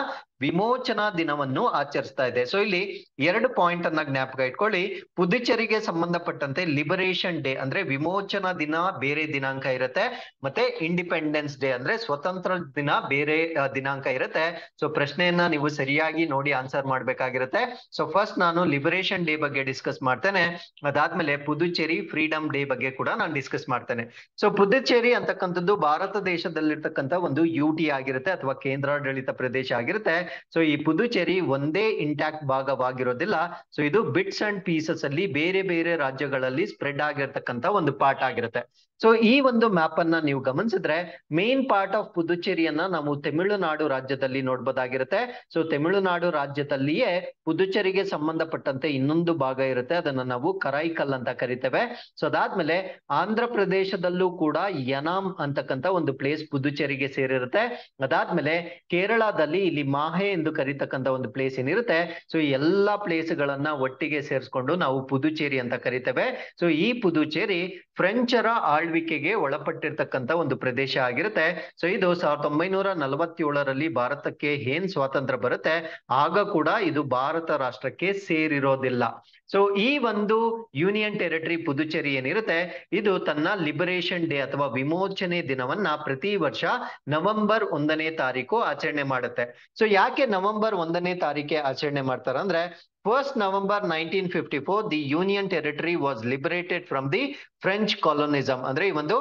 ವಿಮೋಚನಾ ದಿನವನ್ನು ಆಚರಿಸ್ತಾ ಇದೆ. ಸೊ ಇಲ್ಲಿ 2 ಪಾಯಿಂಟ್ ಅನ್ನ ಜ್ಞಾಪಕ ಇಟ್ಕೊಳ್ಳಿ. ಪುದುಚೇರಿಗೆ ಸಂಬಂಧಪಟ್ಟಂತೆ ಲಿಬರೇಷನ್ ಡೇ ಅಂದ್ರೆ ವಿಮೋಚನಾ ದಿನ ಬೇರೆ ದಿನಾಂಕ ಇರುತ್ತೆ, ಮತ್ತೆ ಇಂಡಿಪೆಂಡೆನ್ಸ್ ಡೇ ಅಂದ್ರೆ ಸ್ವತಂತ್ರ ದಿನ ಬೇರೆ ದಿನಾಂಕ ಇರುತ್ತೆ. ಸೊ ಪ್ರಶ್ನೆಯನ್ನ ನೀವು ಸರಿಯಾಗಿ ನೋಡಿ ಆನ್ಸರ್ ಮಾಡ್ಬೇಕಾಗಿರುತ್ತೆ. ಸೊ ಫಸ್ಟ್ ನಾನು ಲಿಬರೇಷನ್ ಡೇ ಬಗ್ಗೆ ಡಿಸ್ಕಸ್ ಮಾಡ್ತೇನೆ, ಅದಾದ್ಮೇಲೆ ಪುದುಚೇರಿ ಫ್ರೀಡಮ್ ಡೇ ಬಗ್ಗೆ ಕೂಡ ನಾನು ಡಿಸ್ಕಸ್ ಮಾಡ್ತೇನೆ. ಸೊ ಪುದುಚೇರಿ ಅಂತಕ್ಕಂಥದ್ದು ಭಾರತ ದೇಶದಲ್ಲಿರ್ತಕ್ಕಂಥ ಒಂದು UT ಆಗಿರುತ್ತೆ ಅಥವಾ ಕೇಂದ್ರಾಡಳಿತ ಪ್ರದೇಶ ಆಗಿರುತ್ತೆ. ಸೊ ಈ ಪುದುಚೇರಿ ಒಂದೇ ಇಂಟ್ಯಾಕ್ಟ್ ಭಾಗವಾಗಿರೋದಿಲ್ಲ. ಸೊ ಇದು ಬಿಟ್ಸ್ ಅಂಡ್ ಪೀಸಸ್ ಅಲ್ಲಿ ಬೇರೆ ಬೇರೆ ರಾಜ್ಯಗಳಲ್ಲಿ ಸ್ಪ್ರೆಡ್ ಆಗಿರ್ತಕ್ಕಂಥ ಒಂದು ಪಾರ್ಟ್ ಆಗಿರುತ್ತೆ. ಸೊ ಈ ಒಂದು ಮ್ಯಾಪ್ ಅನ್ನ ನೀವು ಗಮನಿಸಿದ್ರೆ ಮೇನ್ ಪಾರ್ಟ್ ಆಫ್ ಪುದುಚೇರಿಯನ್ನ ನಾವು ತಮಿಳುನಾಡು ರಾಜ್ಯದಲ್ಲಿ ನೋಡ್ಬೋದಾಗಿರುತ್ತೆ. ಸೊ ತಮಿಳುನಾಡು ರಾಜ್ಯದಲ್ಲಿಯೇ ಪುದುಚೇರಿಗೆ ಸಂಬಂಧಪಟ್ಟಂತೆ ಇನ್ನೊಂದು ಭಾಗ ಇರುತ್ತೆ, ಅದನ್ನ ನಾವು ಕರೈಕಲ್ ಅಂತ ಕರಿತೇವೆ. ಸೊ ಅದಾದ್ಮೇಲೆ ಆಂಧ್ರ ಪ್ರದೇಶದಲ್ಲೂ ಕೂಡ ಯನಾಮ್ ಅಂತಕ್ಕಂಥ ಒಂದು ಪ್ಲೇಸ್ ಪುದುಚೇರಿಗೆ ಸೇರಿರುತ್ತೆ. ಅದಾದ್ಮೇಲೆ ಕೇರಳದಲ್ಲಿ ಇಲ್ಲಿ ಮಾಹೆ ಎಂದು ಕರೀತಕ್ಕಂಥ ಒಂದು ಪ್ಲೇಸ್ ಏನಿರುತ್ತೆ, ಸೊ ಈ ಎಲ್ಲಾ ಪ್ಲೇಸ್ ಗಳನ್ನ ಒಟ್ಟಿಗೆ ಸೇರಿಸ್ಕೊಂಡು ನಾವು ಪುದುಚೇರಿ ಅಂತ ಕರಿತೇವೆ. ಸೊ ಈ ಪುದುಚೇರಿ ಫ್ರೆಂಚರ ಆಳ್ವಿಕೆಗೆ ಒಳಪಟ್ಟಿರ್ತಕ್ಕಂಥ ಒಂದು ಪ್ರದೇಶ ಆಗಿರುತ್ತೆ. ಸೊ ಇದು 1947ರಲ್ಲಿ ಭಾರತಕ್ಕೆ ಏನ್ ಸ್ವಾತಂತ್ರ್ಯ ಬರುತ್ತೆ ಆಗ ಕೂಡ ಇದು ಭಾರತ ರಾಷ್ಟ್ರಕ್ಕೆ ಸೇರಿರೋದಿಲ್ಲ. ಸೊ ಈ ಒಂದು ಯೂನಿಯನ್ ಟೆರಿಟರಿ ಪುದುಚೇರಿ ಏನಿರುತ್ತೆ, ಇದು ತನ್ನ ಲಿಬರೇಷನ್ ಡೇ ಅಥವಾ ವಿಮೋಚನೆ ದಿನವನ್ನ ಪ್ರತಿ ವರ್ಷ ನವೆಂಬರ್ 1ನೇ ತಾರೀಕು ಆಚರಣೆ ಮಾಡುತ್ತೆ. ಸೊ ಯಾಕೆ ನವೆಂಬರ್ 1ನೇ ತಾರೀಕೆ ಆಚರಣೆ ಮಾಡ್ತಾರೆ ಅಂದ್ರೆ, 1st November 1954 the Union Territory was liberated from the French colonialism. ಅಂದ್ರೆ ಈ ಒಂದು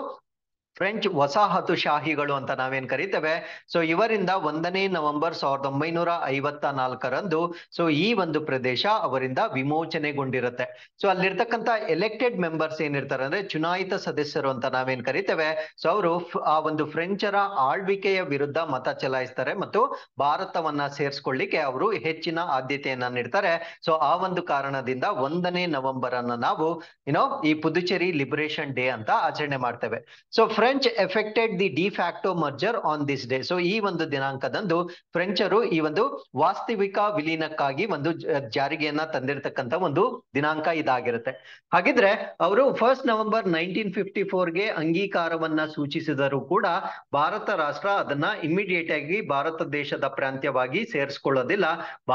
ಫ್ರೆಂಚ್ ವಸಾಹತುಶಾಹಿಗಳು ಅಂತ ನಾವೇನ್ ಕರಿತೇವೆ. ಸೊ ಇವರಿಂದ 1ನೇ ನವೆಂಬರ್ 1954ರಂದು ಸೊ ಈ ಒಂದು ಪ್ರದೇಶ ಅವರಿಂದ ವಿಮೋಚನೆಗೊಂಡಿರುತ್ತೆ. ಸೊ ಅಲ್ಲಿರ್ತಕ್ಕಂಥ ಎಲೆಕ್ಟೆಡ್ ಮೆಂಬರ್ಸ್ ಏನಿರ್ತಾರೆ ಅಂದ್ರೆ ಚುನಾಯಿತ ಸದಸ್ಯರು ಅಂತ ನಾವೇನ್ ಕರಿತೇವೆ. ಸೊ ಅವರು ಆ ಒಂದು ಫ್ರೆಂಚರ ಆಳ್ವಿಕೆಯ ವಿರುದ್ಧ ಮತ ಚಲಾಯಿಸ್ತಾರೆ ಮತ್ತು ಭಾರತವನ್ನ ಸೇರಿಸ್ಕೊಳ್ಳಿಕ್ಕೆ ಅವರು ಹೆಚ್ಚಿನ ಆದ್ಯತೆಯನ್ನ ನೀಡ್ತಾರೆ. ಸೊ ಆ ಒಂದು ಕಾರಣದಿಂದ 1ನೇ ನವೆಂಬರ್ ಅನ್ನ ನಾವು ಈ ಪುದುಚೇರಿ ಲಿಬರೇಷನ್ ಡೇ ಅಂತ ಆಚರಣೆ ಮಾಡ್ತೇವೆ. So French affected the D facto merger on this day. So ಈ ಒಂದು ದಿನಾಂಕದಂದು ಫ್ರೆಂಚರು ಈ ಒಂದು ವಾಸ್ತವಿಕ ವಿಲೀನಕ್ಕಾಗಿ ಒಂದು ಜಾರಿಗೆಯನ್ನ ತಂದಿರತಕ್ಕಂತ ಒಂದು ದಿನಾಂಕ ಇದಾಗಿರುತ್ತೆ. ಹಾಗಿದ್ರೆ ಅವರು 1st November 1954ಗೆ ಅಂಗೀಕಾರವನ್ನ ಸೂಚಿಸಿದರೂ ಕೂಡ ಭಾರತ ರಾಷ್ಟ್ರ ಅದನ್ನ ಇಮಿಡಿಯೇಟ್ ಆಗಿ ಭಾರತ ದೇಶದ ಪ್ರಾಂತ್ಯವಾಗಿ ಸೇರಿಸ್ಕೊಳ್ಳೋದಿಲ್ಲ.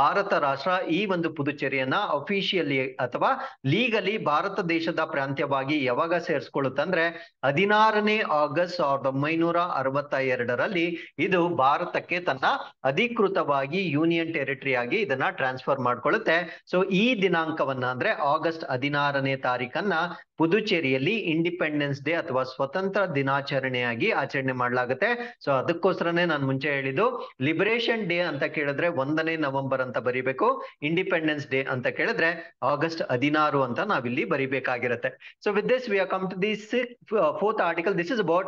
ಭಾರತ ರಾಷ್ಟ್ರ ಈ ಒಂದು ಪುದುಚೇರಿಯನ್ನ ಅಫಿಷಿಯಲಿ ಅಥವಾ ಲೀಗಲಿ ಭಾರತ ದೇಶದ ಪ್ರಾಂತ್ಯವಾಗಿ ಯಾವಾಗ ಸೇರಿಸ್ಕೊಳ್ಳುತ್ತಂದ್ರೆ 16ನೇ ಆಗಸ್ಟ್ 1962ರಲ್ಲಿ ಇದು ಭಾರತಕ್ಕೆ ತನ್ನ ಅಧಿಕೃತವಾಗಿ ಯೂನಿಯನ್ ಟೆರಿಟರಿ ಆಗಿ ಇದನ್ನ ಟ್ರಾನ್ಸ್ಫರ್ ಮಾಡ್ಕೊಳ್ಳುತ್ತೆ. ಸೊ ಈ ದಿನಾಂಕವನ್ನ ಅಂದ್ರೆ ಆಗಸ್ಟ್ 16ನೇ ತಾರೀಕನ್ನ ಪುದುಚೇರಿಯಲ್ಲಿ ಇಂಡಿಪೆಂಡೆನ್ಸ್ ಡೇ ಅಥವಾ ಸ್ವತಂತ್ರ ದಿನಾಚರಣೆಯಾಗಿ ಆಚರಣೆ ಮಾಡಲಾಗುತ್ತೆ. ಸೊ ಅದಕ್ಕೋಸ್ಕರನೇ ನಾನು ಮುಂಚೆ ಹೇಳಿದ್ದು ಲಿಬರೇಷನ್ ಡೇ ಅಂತ ಕೇಳಿದ್ರೆ 1ನೇ ನವೆಂಬರ್ ಅಂತ ಬರಿಬೇಕು, ಇಂಡಿಪೆಂಡೆನ್ಸ್ ಡೇ ಅಂತ ಕೇಳಿದ್ರೆ ಆಗಸ್ಟ್ 16 ಅಂತ ನಾವಿಲ್ಲಿ ಬರಿಬೇಕಾಗಿರುತ್ತೆ. So with this we are come to the fourth article. This is about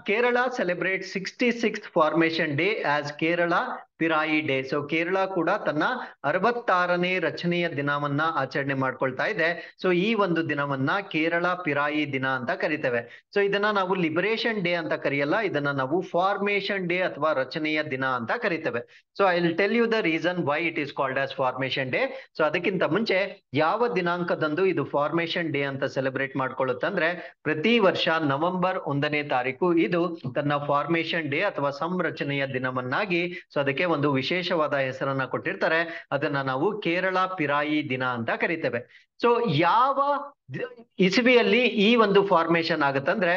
Kerala celebrates 66th formation day as Kerala Piravi day. So Kerala ಕೂಡ ತನ್ನ 66ನೇ ರಚನೆಯ ದಿನವನ್ನ ಆಚರಣೆ ಮಾಡ್ಕೊಳ್ತಾ ಇದೆ. ಸೊ ಈ ಒಂದು ದಿನವನ್ನ ಕೇರಳ ಪಿರಾಯಿ ದಿನ ಅಂತ ಕರಿತೇವೆ. ಸೊ ಇದನ್ನ ನಾವು ಲಿಬರೇಷನ್ ಡೇ ಅಂತ ಕರೆಯಲ್ಲ, ಇದನ್ನ ನಾವು ಫಾರ್ಮೇಶನ್ ಡೇ ಅಥವಾ ರಚನೆಯ ದಿನ ಅಂತ ಕರಿತೇವೆ. So I will tell you the reason why it is called as formation day. So ಅದಕ್ಕಿಂತ ಮುಂಚೆ ಯಾವ ದಿನಾಂಕದಂದು ಇದು ಫಾರ್ಮೇಶನ್ ಡೇ ಅಂತ ಸೆಲೆಬ್ರೇಟ್ ಮಾಡ್ಕೊಳ್ಳುತ್ತಂದ್ರೆ, ಪ್ರತಿ ವರ್ಷ ನವೆಂಬರ್ 1ನೇ ತಾರೀಕು ಇದು ತನ್ನ ಫಾರ್ಮೇಶನ್ ಡೇ ಅಥವಾ ಸಂರಚನೆಯ ದಿನವನ್ನಾಗಿ, ಸೊ ಅದಕ್ಕೆ ಒಂದು ವಿಶೇಷವಾದ ಹೆಸರನ್ನ ಕೊಟ್ಟಿರ್ತಾರೆ. ಅದನ್ನ ನಾವು ಕೇರಳ ಪಿರಾಯಿ ದಿನ ಅಂತ ಕರಿತೇವೆ. ಸೊ ಯಾವ ಇಸವಿಯಲ್ಲಿ ಈ ಒಂದು ಫಾರ್ಮೇಶನ್ ಆಗುತ್ತಂದ್ರೆ,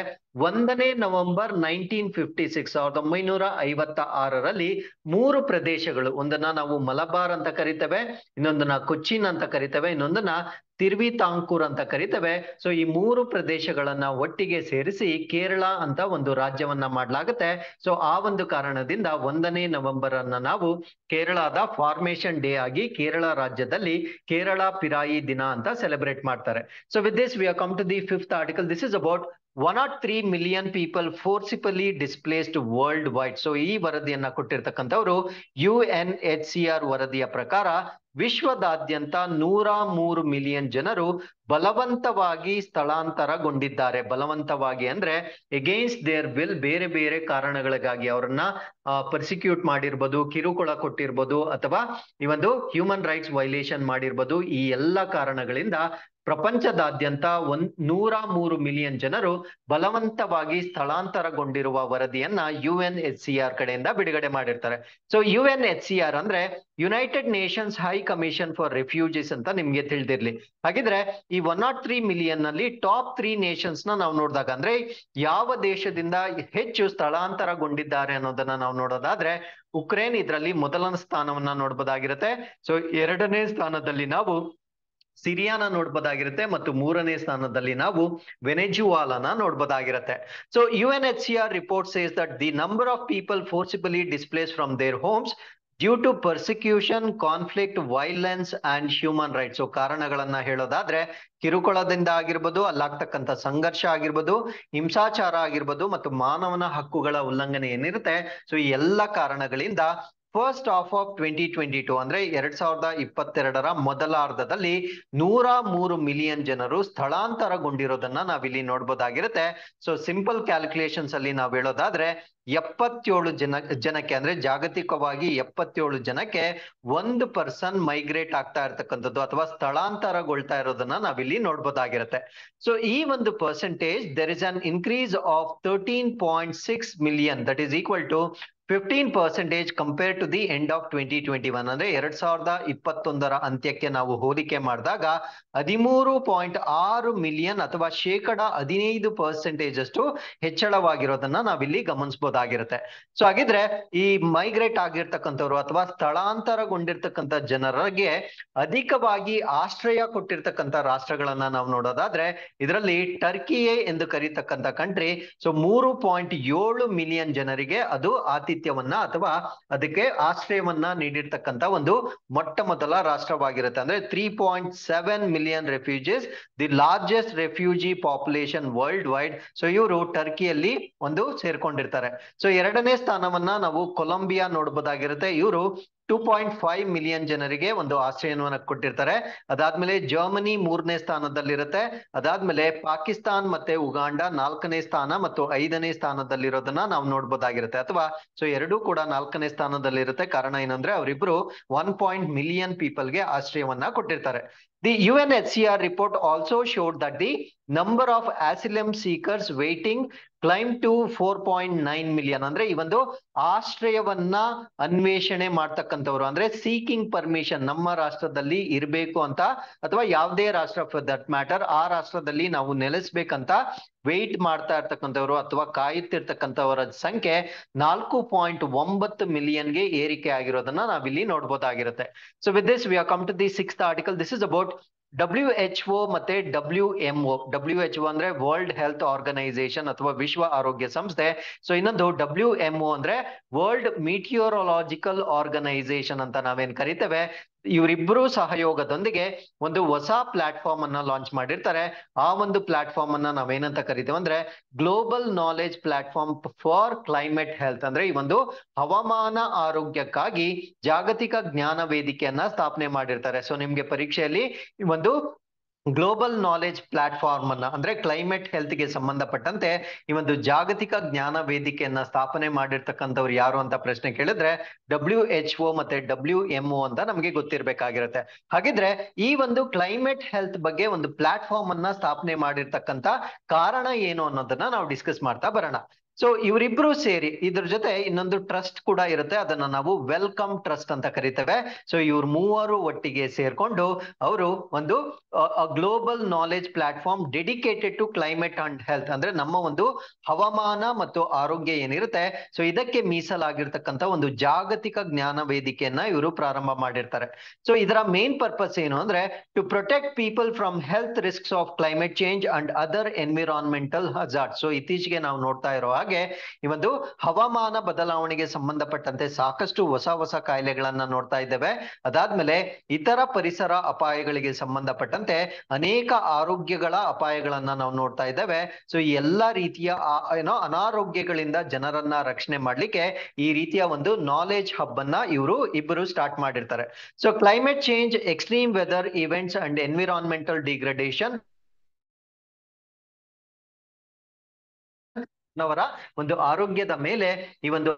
1ನೇ ನವೆಂಬರ್ 1956 1956ರಲ್ಲಿ 3 ಪ್ರದೇಶಗಳು, ಒಂದನ್ನ ನಾವು ಮಲಬಾರ್ ಅಂತ ಕರಿತೇವೆ, ಇನ್ನೊಂದನ್ನ ಕೊಚ್ಚಿನ್ ಅಂತ ಕರಿತೇವೆ, ಇನ್ನೊಂದನ್ನ ತಿರುವಿತಾಂಕೂರ್ ಅಂತ ಕರಿತೇವೆ. ಸೊ ಈ 3 ಪ್ರದೇಶಗಳನ್ನ ಒಟ್ಟಿಗೆ ಸೇರಿಸಿ ಕೇರಳ ಅಂತ ಒಂದು ರಾಜ್ಯವನ್ನ ಮಾಡ್ಲಾಗತ್ತೆ. ಸೊ ಆ ಒಂದು ಕಾರಣದಿಂದ 1ನೇ ನವೆಂಬರ್ ಅನ್ನ ನಾವು ಕೇರಳದ ಫಾರ್ಮೇಶನ್ ಡೇ ಆಗಿ ಕೇರಳ ರಾಜ್ಯದಲ್ಲಿ ಕೇರಳ ಪಿರಾಯಿ ದಿನ ಅಂತ ಸೆಲೆಬ್ರೇಟ್ ಮಾಡ್ತಾರೆ. So with this we are come to the 5th article. This is about 103 million people forcibly displaced world wide. So ಈ ವರದಿಯನ್ನ ಕೊಟ್ಟಿರ್ತಕ್ಕಂಥವ್ರು UNHCR ವರದಿಯ ಪ್ರಕಾರ ವಿಶ್ವದಾದ್ಯಂತ 103 ಮಿಲಿಯನ್ ಜನರು ಬಲವಂತವಾಗಿ ಸ್ಥಳಾಂತರಗೊಂಡಿದ್ದಾರೆ. ಬಲವಂತವಾಗಿ ಅಂದ್ರೆ ಎಗೇನ್ಸ್ಟ್ ದೇರ್ ವಿಲ್, ಬೇರೆ ಬೇರೆ ಕಾರಣಗಳಿಗಾಗಿ ಅವರನ್ನ ಪರ್ಸಿಕ್ಯೂಟ್ ಮಾಡಿರ್ಬೋದು, ಕಿರುಕುಳ ಕೊಟ್ಟಿರ್ಬೋದು, ಅಥವಾ ಈ ಒಂದು ಹ್ಯೂಮನ್ ರೈಟ್ಸ್ ವೈಲೇಷನ್ ಮಾಡಿರ್ಬೋದು. ಈ ಎಲ್ಲ ಕಾರಣಗಳಿಂದ ಪ್ರಪಂಚದಾದ್ಯಂತ 103 ಮಿಲಿಯನ್ ಜನರು ಬಲವಂತವಾಗಿ ಸ್ಥಳಾಂತರಗೊಂಡಿರುವ ವರದಿಯನ್ನ UNHCR ಕಡೆಯಿಂದ ಬಿಡುಗಡೆ ಮಾಡಿರ್ತಾರೆ. ಸೊ UNHCR ಅಂದ್ರೆ United Nations high commission for refugees ಅಂತ ನಿಮ್ಗೆ ತಿಳಿದಿರ್ಲಿ. ಹಾಗಿದ್ರೆ ಈ 103 ಮಿಲಿಯನ್ ನಲ್ಲಿ ಟಾಪ್ 3 ನೇಷನ್ಸ್ ನ ನಾವು ನೋಡಿದಾಗ, ಅಂದ್ರೆ ಯಾವ ದೇಶದಿಂದ ಹೆಚ್ಚು ಸ್ಥಳಾಂತರಗೊಂಡಿದ್ದಾರೆ ಅನ್ನೋದನ್ನ ನಾವು ನೋಡೋದಾದ್ರೆ, ಉಕ್ರೇನ್ ಇದರಲ್ಲಿ ಮೊದಲ ಸ್ಥಾನವನ್ನ ನೋಡ್ಬೋದಾಗಿರುತ್ತೆ. ಸೊ 2ನೇ ಸ್ಥಾನದಲ್ಲಿ ನಾವು ಸಿರಿಯಾನ ನೋಡ್ಬೋದಾಗಿರುತ್ತೆ, ಮತ್ತು 3ನೇ ಸ್ಥಾನದಲ್ಲಿ ನಾವು ವೆನೆಜುವಾಲಾನ ನೋಡ್ಬೋದಾಗಿರುತ್ತೆ. So UNHCR report says that the number of people forcibly displaced from their homes due to persecution, conflict, violence and human rights. So ಕಾರಣಗಳನ್ನ ಹೇಳೋದಾದ್ರೆ, ಕಿರುಕುಳದಿಂದ ಆಗಿರ್ಬೋದು, ಅಲ್ಲಾಗ್ತಕ್ಕಂಥ ಸಂಘರ್ಷ ಆಗಿರ್ಬೋದು, ಹಿಂಸಾಚಾರ ಆಗಿರ್ಬೋದು, ಮತ್ತು ಮಾನವನ ಹಕ್ಕುಗಳ ಉಲ್ಲಂಘನೆ ಏನಿರುತ್ತೆ. ಸೊ ಈ ಎಲ್ಲ ಕಾರಣಗಳಿಂದ ಫಸ್ಟ್ ಹಾಫ್ ಆಫ್ 2022 ಅಂದ್ರೆ 2022ರ ಮೊದಲಾರ್ಧದಲ್ಲಿ 103 ಮಿಲಿಯನ್ ಜನರು ಸ್ಥಳಾಂತರಗೊಂಡಿರೋದನ್ನ ನಾವಿಲ್ಲಿ ನೋಡ್ಬೋದಾಗಿರುತ್ತೆ. ಸೊ ಸಿಂಪಲ್ ಕ್ಯಾಲ್ಕುಲೇಷನ್ಸ್ ಅಲ್ಲಿ ನಾವ್ ಹೇಳೋದಾದ್ರೆ, 77 ಜನಕ್ಕೆ ಅಂದ್ರೆ ಜಾಗತಿಕವಾಗಿ 77 ಜನಕ್ಕೆ 1 ಪರ್ಸನ್ ಮೈಗ್ರೇಟ್ ಆಗ್ತಾ ಇರ್ತಕ್ಕಂಥದ್ದು ಅಥವಾ ಸ್ಥಳಾಂತರಗೊಳ್ತಾ ಇರೋದನ್ನ ನಾವಿಲ್ಲಿ ನೋಡ್ಬೋದಾಗಿರುತ್ತೆ. ಸೊ ಈ ಒಂದು percentage, there is an increase of 13.6 million, that is equal to 15% compare to the end of 2021. ಅಂದ್ರೆ 2021ರ ಅಂತ್ಯಕ್ಕೆ ನಾವು ಹೋಲಿಕೆ ಮಾಡಿದಾಗ 13.6 ಮಿಲಿಯನ್ ಅಥವಾ 15% ಅಷ್ಟು ಹೆಚ್ಚಳವಾಗಿರೋದನ್ನ ನಾವಿಲ್ಲಿ ಗಮನಿಸಬಹುದಾಗಿರುತ್ತೆ. ಸೊ ಹಾಗಿದ್ರೆ ಈ ಮೈಗ್ರೇಟ್ ಆಗಿರ್ತಕ್ಕಂಥವ್ರು ಅಥವಾ ಸ್ಥಳಾಂತರಗೊಂಡಿರ್ತಕ್ಕಂಥ ಜನರಿಗೆ ಅಧಿಕವಾಗಿ ಆಶ್ರಯ ಕೊಟ್ಟಿರ್ತಕ್ಕಂಥ ರಾಷ್ಟ್ರಗಳನ್ನ ನಾವು ನೋಡೋದಾದ್ರೆ, ಇದರಲ್ಲಿ ಟರ್ಕಿಯೇ ಎಂದು ಕರೀತಕ್ಕಂಥ ಕಂಟ್ರಿ, ಸೊ 3.7 ಮಿಲಿಯನ್ ಜನರಿಗೆ ಅದು ಆತಿಥ್ಯವನ್ನ ಅಥವಾ ಅದಕ್ಕೆ ಆಶ್ರಯವನ್ನ ನೀಡಿರ್ತಕ್ಕಂಥ ಒಂದು ಮೊಟ್ಟ ಮೊದಲ ರಾಷ್ಟ್ರವಾಗಿರುತ್ತೆ. ಅಂದ್ರೆ 3.7 million refugees, the largest refugee population world wide. So ಇವರು ಟರ್ಕಿಯಲ್ಲಿ ಒಂದು ಸೇರ್ಕೊಂಡಿರ್ತಾರೆ. ಸೊ 2ನೇ ಸ್ಥಾನವನ್ನ ನಾವು ಕೊಲಂಬಿಯಾ ನೋಡ್ಬೋದಾಗಿರುತ್ತೆ. ಇವರು 2.5 ಮಿಲಿಯನ್ ಜನರಿಗೆ ಒಂದು ಆಶ್ರಯವನ್ನ ಕೊಟ್ಟಿರ್ತಾರೆ. ಅದಾದ್ಮೇಲೆ ಜರ್ಮನಿ 3ನೇ ಸ್ಥಾನದಲ್ಲಿರುತ್ತೆ. ಅದಾದ್ಮೇಲೆ ಪಾಕಿಸ್ತಾನ್ ಮತ್ತೆ ಉಗಾಂಡ 4ನೇ ಸ್ಥಾನ ಮತ್ತು 5ನೇ ಸ್ಥಾನದಲ್ಲಿರೋದನ್ನ ನಾವು ನೋಡ್ಬೋದಾಗಿರುತ್ತೆ. ಅಥವಾ ಸೊ ಎರಡೂ ಕೂಡ 4ನೇ ಸ್ಥಾನದಲ್ಲಿರುತ್ತೆ. ಕಾರಣ ಏನಂದ್ರೆ ಅವರಿಬ್ರು 1 ಮಿಲಿಯನ್ ಪೀಪಲ್ಗೆ ಆಶ್ರಯವನ್ನ ಕೊಟ್ಟಿರ್ತಾರೆ. The UNHCR report also showed that the number of asylum seekers waiting climbed to 4.9 million. ಅಂದ್ರೆ ಈ ಒಂದು ಆಶ್ರಯವನ್ನ ಅನ್ವೇಷಣೆ ಮಾಡ್ತಕ್ಕಂಥವ್ರು, ಅಂದ್ರೆ ಸೀಕಿಂಗ್ ಪರ್ಮಿಷನ್, ನಮ್ಮ ರಾಷ್ಟ್ರದಲ್ಲಿ ಇರಬೇಕು ಅಂತ ಅಥವಾ ಯಾವುದೇ ರಾಷ್ಟ್ರ ಫಾರ್ ದಟ್ ಮ್ಯಾಟರ್ ಆ ರಾಷ್ಟ್ರದಲ್ಲಿ ನಾವು ನೆಲೆಸ್ಬೇಕಂತ ವೇಟ್ ಮಾಡ್ತಾ ಇರ್ತಕ್ಕಂಥವ್ರು ಅಥವಾ ಕಾಯುತ್ತಿರ್ತಕ್ಕಂಥವರ ಸಂಖ್ಯೆ 4.9 ಮಿಲಿಯನ್ಗೆ ಏರಿಕೆ ಆಗಿರೋದನ್ನ ನಾವಿಲ್ಲಿ ನೋಡ್ಬೋದಾಗಿರುತ್ತೆ. So with this we are come to the 6th article. This is about WHO ಮತ್ತೆ WMO. WHO ಅಂದ್ರೆ ವರ್ಲ್ಡ್ ಹೆಲ್ತ್ ಆರ್ಗನೈಸೇಷನ್ ಅಥವಾ ವಿಶ್ವ ಆರೋಗ್ಯ ಸಂಸ್ಥೆ. ಸೊ ಇನ್ನೊಂದು WMO ಅಂದ್ರೆ ವರ್ಲ್ಡ್ ಮೀಟಿಯೋರಾಲಜಿಕಲ್ ಆರ್ಗನೈಸೇಷನ್ ಅಂತ ನಾವೇನ್ ಕರಿತೇವೆ. ಇವರಿಬ್ಬರು ಸಹಯೋಗದೊಂದಿಗೆ ಒಂದು ಹೊಸ ಪ್ಲಾಟ್ಫಾರ್ಮ್ ಅನ್ನ ಲಾಂಚ್ ಮಾಡಿರ್ತಾರೆ. ಆ ಒಂದು ಪ್ಲಾಟ್ಫಾರ್ಮ್ ಅನ್ನ ನಾವೇನಂತ ಕರಿತೇವೆ ಅಂದ್ರೆ global knowledge platform for climate health. ಅಂದ್ರೆ ಈ ಒಂದು ಹವಾಮಾನ ಆರೋಗ್ಯಕ್ಕಾಗಿ ಜಾಗತಿಕ ಜ್ಞಾನ ವೇದಿಕೆಯನ್ನ ಸ್ಥಾಪನೆ ಮಾಡಿರ್ತಾರೆ. ಸೊ ನಿಮ್ಗೆ ಪರೀಕ್ಷೆಯಲ್ಲಿ ಈ ಒಂದು ಗ್ಲೋಬಲ್ ನಾಲೆಜ್ ಪ್ಲಾಟ್ಫಾರ್ಮ್ ಅನ್ನ ಅಂದ್ರೆ ಕ್ಲೈಮೇಟ್ ಹೆಲ್ತ್ ಗೆ ಸಂಬಂಧಪಟ್ಟಂತೆ ಈ ಒಂದು ಜಾಗತಿಕ ಜ್ಞಾನ ವೇದಿಕೆಯನ್ನ ಸ್ಥಾಪನೆ ಮಾಡಿರ್ತಕ್ಕಂಥವ್ರು ಯಾರು ಅಂತ ಪ್ರಶ್ನೆ ಕೇಳಿದ್ರೆ WHO ಮತ್ತೆ WMO ಅಂತ ನಮಗೆ ಗೊತ್ತಿರ್ಬೇಕಾಗಿರುತ್ತೆ. ಹಾಗಿದ್ರೆ ಈ ಒಂದು ಕ್ಲೈಮೇಟ್ ಹೆಲ್ತ್ ಬಗ್ಗೆ ಒಂದು ಪ್ಲಾಟ್ಫಾರ್ಮ್ ಅನ್ನ ಸ್ಥಾಪನೆ ಮಾಡಿರ್ತಕ್ಕಂಥ ಕಾರಣ ಏನು ಅನ್ನೋದನ್ನ ನಾವು ಡಿಸ್ಕಸ್ ಮಾಡ್ತಾ ಬರೋಣ. ಸೊ ಇವರಿಬ್ರು ಸೇರಿ ಇದ್ರ ಜೊತೆ ಇನ್ನೊಂದು ಟ್ರಸ್ಟ್ ಕೂಡ ಇರುತ್ತೆ, ಅದನ್ನ ನಾವು ವೆಲ್ಕಮ್ ಟ್ರಸ್ಟ್ ಅಂತ ಕರಿತೇವೆ. ಸೊ ಇವ್ರು ಮೂವರು ಒಟ್ಟಿಗೆ ಸೇರ್ಕೊಂಡು ಅವರು ಒಂದು global knowledge platform dedicated to climate and health ಅಂದ್ರೆ ನಮ್ಮ ಒಂದು ಹವಾಮಾನ ಮತ್ತು ಆರೋಗ್ಯ ಏನಿರುತ್ತೆ ಸೊ ಇದಕ್ಕೆ ಮೀಸಲಾಗಿರ್ತಕ್ಕಂಥ ಒಂದು ಜಾಗತಿಕ ಜ್ಞಾನ ವೇದಿಕೆಯನ್ನ ಇವರು ಪ್ರಾರಂಭ ಮಾಡಿರ್ತಾರೆ. ಸೊ ಇದರ ಮೇನ್ ಪರ್ಪಸ್ ಏನು ಅಂದ್ರೆ to protect people from health risks of climate change and other environmental hazard. So ಇತ್ತೀಚೆಗೆ ನಾವು ನೋಡ್ತಾ ಇರೋ ಹಾಗೆ ಈ ಒಂದು ಹವಾಮಾನ ಬದಲಾವಣೆಗೆ ಸಂಬಂಧಪಟ್ಟಂತೆ ಸಾಕಷ್ಟು ಹೊಸ ಕಾಯಿಲೆಗಳನ್ನ ನೋಡ್ತಾ ಇದ್ದೇವೆ. ಅದಾದ್ಮೇಲೆ ಇತರ ಪರಿಸರ ಅಪಾಯಗಳಿಗೆ ಸಂಬಂಧಪಟ್ಟಂತೆ ಅನೇಕ ಆರೋಗ್ಯಗಳ ಅಪಾಯಗಳನ್ನ ನಾವು ನೋಡ್ತಾ ಇದ್ದೇವೆ. ಸೊ ಈ ಎಲ್ಲಾ ರೀತಿಯ ಅನಾರೋಗ್ಯಗಳಿಂದ ಜನರನ್ನ ರಕ್ಷಣೆ ಮಾಡ್ಲಿಕ್ಕೆ ಈ ರೀತಿಯ ಒಂದು ನಾಲೆಜ್ ಹಬ್ ಅನ್ನ ಇಬ್ಬರು ಸ್ಟಾರ್ಟ್ ಮಾಡಿರ್ತಾರೆ. So climate change, extreme weather events and environmental degradation ಅವರ ಒಂದು ಆರೋಗ್ಯದ ಮೇಲೆ ಈ ಒಂದು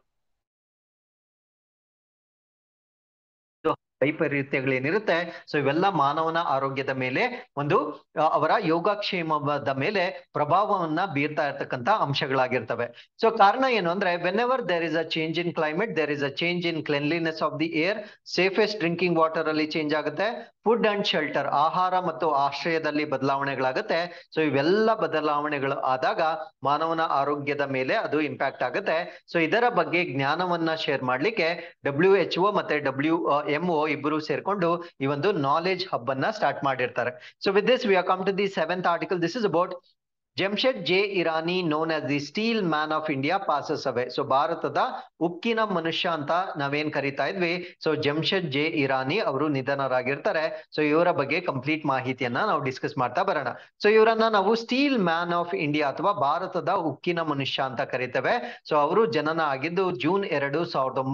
ವೈಪರೀತ್ಯಗಳೇನಿರುತ್ತೆ ಸೊ ಇವೆಲ್ಲ ಮಾನವನ ಆರೋಗ್ಯದ ಮೇಲೆ ಒಂದು ಅವರ ಯೋಗಕ್ಷೇಮದ ಮೇಲೆ ಪ್ರಭಾವವನ್ನ ಬೀರ್ತಾ ಇರ್ತಕ್ಕಂಥ ಅಂಶಗಳಾಗಿರ್ತವೆ. ಸೊ ಕಾರಣ ಏನು ಅಂದ್ರೆ whenever there is a change in climate there is a change in cleanliness of the air, safest drinking water ಅಲ್ಲಿ ಚೇಂಜ್ ಆಗುತ್ತೆ, ಫುಡ್ ಅಂಡ್ ಶೆಲ್ಟರ್ ಆಹಾರ ಮತ್ತು ಆಶ್ರಯದಲ್ಲಿ ಬದಲಾವಣೆಗಳಾಗುತ್ತೆ. ಸೊ ಇವೆಲ್ಲ ಬದಲಾವಣೆಗಳು ಆದಾಗ ಮಾನವನ ಆರೋಗ್ಯದ ಮೇಲೆ ಅದು ಇಂಪ್ಯಾಕ್ಟ್ ಆಗುತ್ತೆ. ಸೊ ಇದರ ಬಗ್ಗೆ ಜ್ಞಾನವನ್ನ ಶೇರ್ ಮಾಡ್ಲಿಕ್ಕೆ WHO ಮತ್ತೆ WMO ಇಬ್ಬರು ಸೇರ್ಕೊಂಡು ಈ ಒಂದು ನಾಲೆಜ್ ಹಬ್ ಅನ್ನ ಸ್ಟಾರ್ಟ್ ಮಾಡಿರ್ತಾರೆ. So with this we are come to the 7th article. This is about Jamshed J Irani known as the steel man of India passes away. So ಭಾರತದ ಉಕ್ಕಿನ ಮನುಷ್ಯ ಅಂತ ನಾವೇನ್ ಕರಿತಾ ಇದ್ವಿ, ಸೊ ಜಮ್ಶೆಡ್ ಜೆ ಇರಾನಿ ಅವರು ನಿಧನರಾಗಿರ್ತಾರೆ. ಸೊ ಇವರ ಬಗ್ಗೆ ಕಂಪ್ಲೀಟ್ ಮಾಹಿತಿಯನ್ನ ನಾವು ಡಿಸ್ಕಸ್ ಮಾಡ್ತಾ ಬರೋಣ. ಸೊ ಇವರನ್ನ ನಾವು ಸ್ಟೀಲ್ ಮ್ಯಾನ್ ಆಫ್ ಇಂಡಿಯಾ ಅಥವಾ ಭಾರತದ ಉಕ್ಕಿನ ಮನುಷ್ಯ ಅಂತ ಕರಿತೇವೆ. ಸೊ ಅವರು ಜನನ ಆಗಿದ್ದು June 2,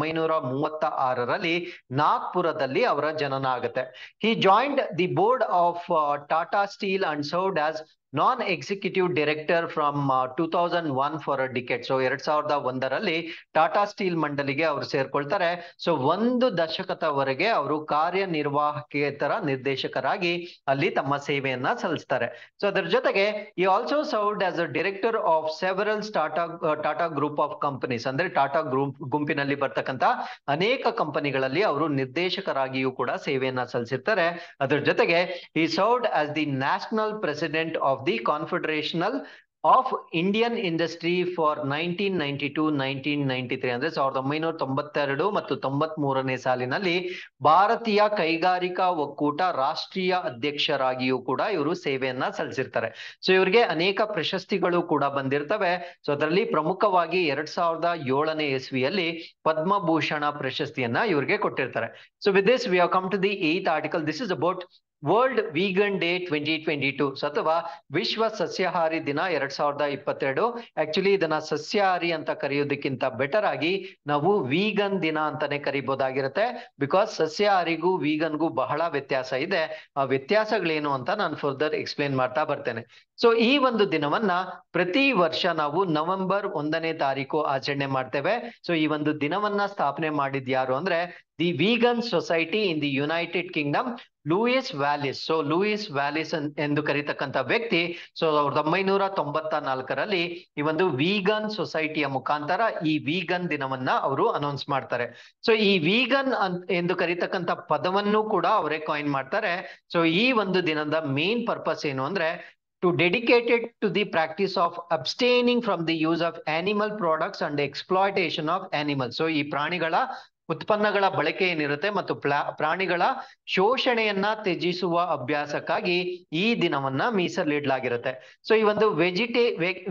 1936ರಲ್ಲಿ ನಾಗ್ಪುರದಲ್ಲಿ ಅವರ ಜನನ ಆಗುತ್ತೆ. He joined the board of Tata steel and served as non executive director from 2001 for a decade. So 2001ರಲ್ಲಿ ಟಾಟಾ ಸ್ಟೀಲ್ ಮಂಡಳಿಗೆ ಅವರು ಸೇರ್ಕೊಳ್ತಾರೆ. ಸೊ 1 ದಶಕದವರೆಗೆ ಅವರು ಕಾರ್ಯನಿರ್ವಾಹಕೇತರ ನಿರ್ದೇಶಕರಾಗಿ ಅಲ್ಲಿ ತಮ್ಮ ಸೇವೆಯನ್ನ ಸಲ್ಲಿಸ್ತಾರೆ. ಸೊ ಅದರ ಜೊತೆಗೆ ಈ also served as a director of several Tata group of companies. ಅಂದ್ರೆ ಟಾಟಾ ಗುಂಪಿನಲ್ಲಿ ಬರ್ತಕ್ಕಂಥ ಅನೇಕ ಕಂಪನಿಗಳಲ್ಲಿ ಅವರು ನಿರ್ದೇಶಕರಾಗಿಯೂ ಕೂಡ ಸೇವೆಯನ್ನ ಸಲ್ಲಿಸಿರ್ತಾರೆ. ಅದರ ಜೊತೆಗೆ ಈ served as the national president of the confederation of Indian industry for 1992-1993 ಅಂದ್ರೆ 1992 ಮತ್ತು 93ನೇ ಸಾಲಿನಲ್ಲಿ ಭಾರತೀಯ ಕೈಗಾರಿಕಾ ಒಕ್ಕೂಟ ರಾಷ್ಟ್ರೀಯ ಅಧ್ಯಕ್ಷರಾಗಿಯೂ ಕೂಡ ಇವರು ಸೇವೆಯನ್ನ ಸಲ್ಲಿಸಿರ್ತಾರೆ. ಸೊ ಇವರಿಗೆ ಅನೇಕ ಪ್ರಶಸ್ತಿಗಳು ಕೂಡ ಬಂದಿರ್ತವೆ. ಸೊ ಅದರಲ್ಲಿ ಪ್ರಮುಖವಾಗಿ 2007ನೇ ಇಸ್ವಿಯಲ್ಲಿ ಪದ್ಮಭೂಷಣ ಪ್ರಶಸ್ತಿಯನ್ನ ಇವರಿಗೆ ಕೊಟ್ಟಿರ್ತಾರೆ. So with this we have come to the 8th article. This is about world vegan day 2022 ಅಥವಾ ವಿಶ್ವ ಸಸ್ಯಾಹಾರಿ ದಿನ 2022. ಆಕ್ಚುಲಿ ಇದನ್ನ ಸಸ್ಯಾಹಾರಿ ಅಂತ ಕರೆಯೋದಕ್ಕಿಂತ ಬೆಟರ್ ಆಗಿ ನಾವು ವೀಗನ್ ದಿನ ಅಂತಾನೆ ಕರಿಬಹುದಾಗಿರುತ್ತೆ. ಬಿಕಾಸ್ ಸಸ್ಯಾಹಾರಿಗೂ ವೀಗನ್ಗೂ ಬಹಳ ವ್ಯತ್ಯಾಸ ಇದೆ. ಆ ವ್ಯತ್ಯಾಸಗಳೇನು ಅಂತ ನಾನು ಫರ್ದರ್ ಎಕ್ಸ್ಪ್ಲೇನ್ ಮಾಡ್ತಾ ಬರ್ತೇನೆ. ಸೊ ಈ ಒಂದು ದಿನವನ್ನ ಪ್ರತಿ ವರ್ಷ ನಾವು ನವೆಂಬರ್ 1ನೇ ತಾರೀಕು ಆಚರಣೆ ಮಾಡ್ತೇವೆ. ಸೊ ಈ ಒಂದು ದಿನವನ್ನ ಸ್ಥಾಪನೆ ಮಾಡಿದ್ ಯಾರು ಅಂದ್ರೆ the vegan society in the United Kingdom, Louis Wallace. So Louis Wallace ಎಂದು ಕರೀತಕ್ಕಂಥ ವ್ಯಕ್ತಿ 1994ರಲ್ಲಿ ಈ ಒಂದು ವೀಗನ್ ಸೊಸೈಟಿಯ ಮುಖಾಂತರ ಈ ವೀಗನ್ ದಿನವನ್ನ ಅವರು ಅನೌನ್ಸ್ ಮಾಡ್ತಾರೆ. ಸೊ ಈ ವೀಗನ್ ಎಂದು ಕರೀತಕ್ಕಂಥ ಪದವನ್ನು ಕೂಡ ಅವರೇ ಕಾಯಿನ್ ಮಾಡ್ತಾರೆ. ಸೊ ಈ ಒಂದು ದಿನದ ಮೇನ್ ಪರ್ಪಸ್ ಏನು ಅಂದ್ರೆ to dedicate it to the practice of abstaining from the use of animal products and exploitation of animals. So ಈ ಪ್ರಾಣಿಗಳ ಉತ್ಪನ್ನಗಳ ಬಳಕೆ ಏನಿರುತ್ತೆ ಮತ್ತು ಪ್ರಾಣಿಗಳ ಶೋಷಣೆಯನ್ನ ತ್ಯಜಿಸುವ ಅಭ್ಯಾಸಕ್ಕಾಗಿ ಈ ದಿನವನ್ನ ಮೀಸಲಿಡಲಾಗಿರುತ್ತೆ. ಸೊ ಈ ಒಂದು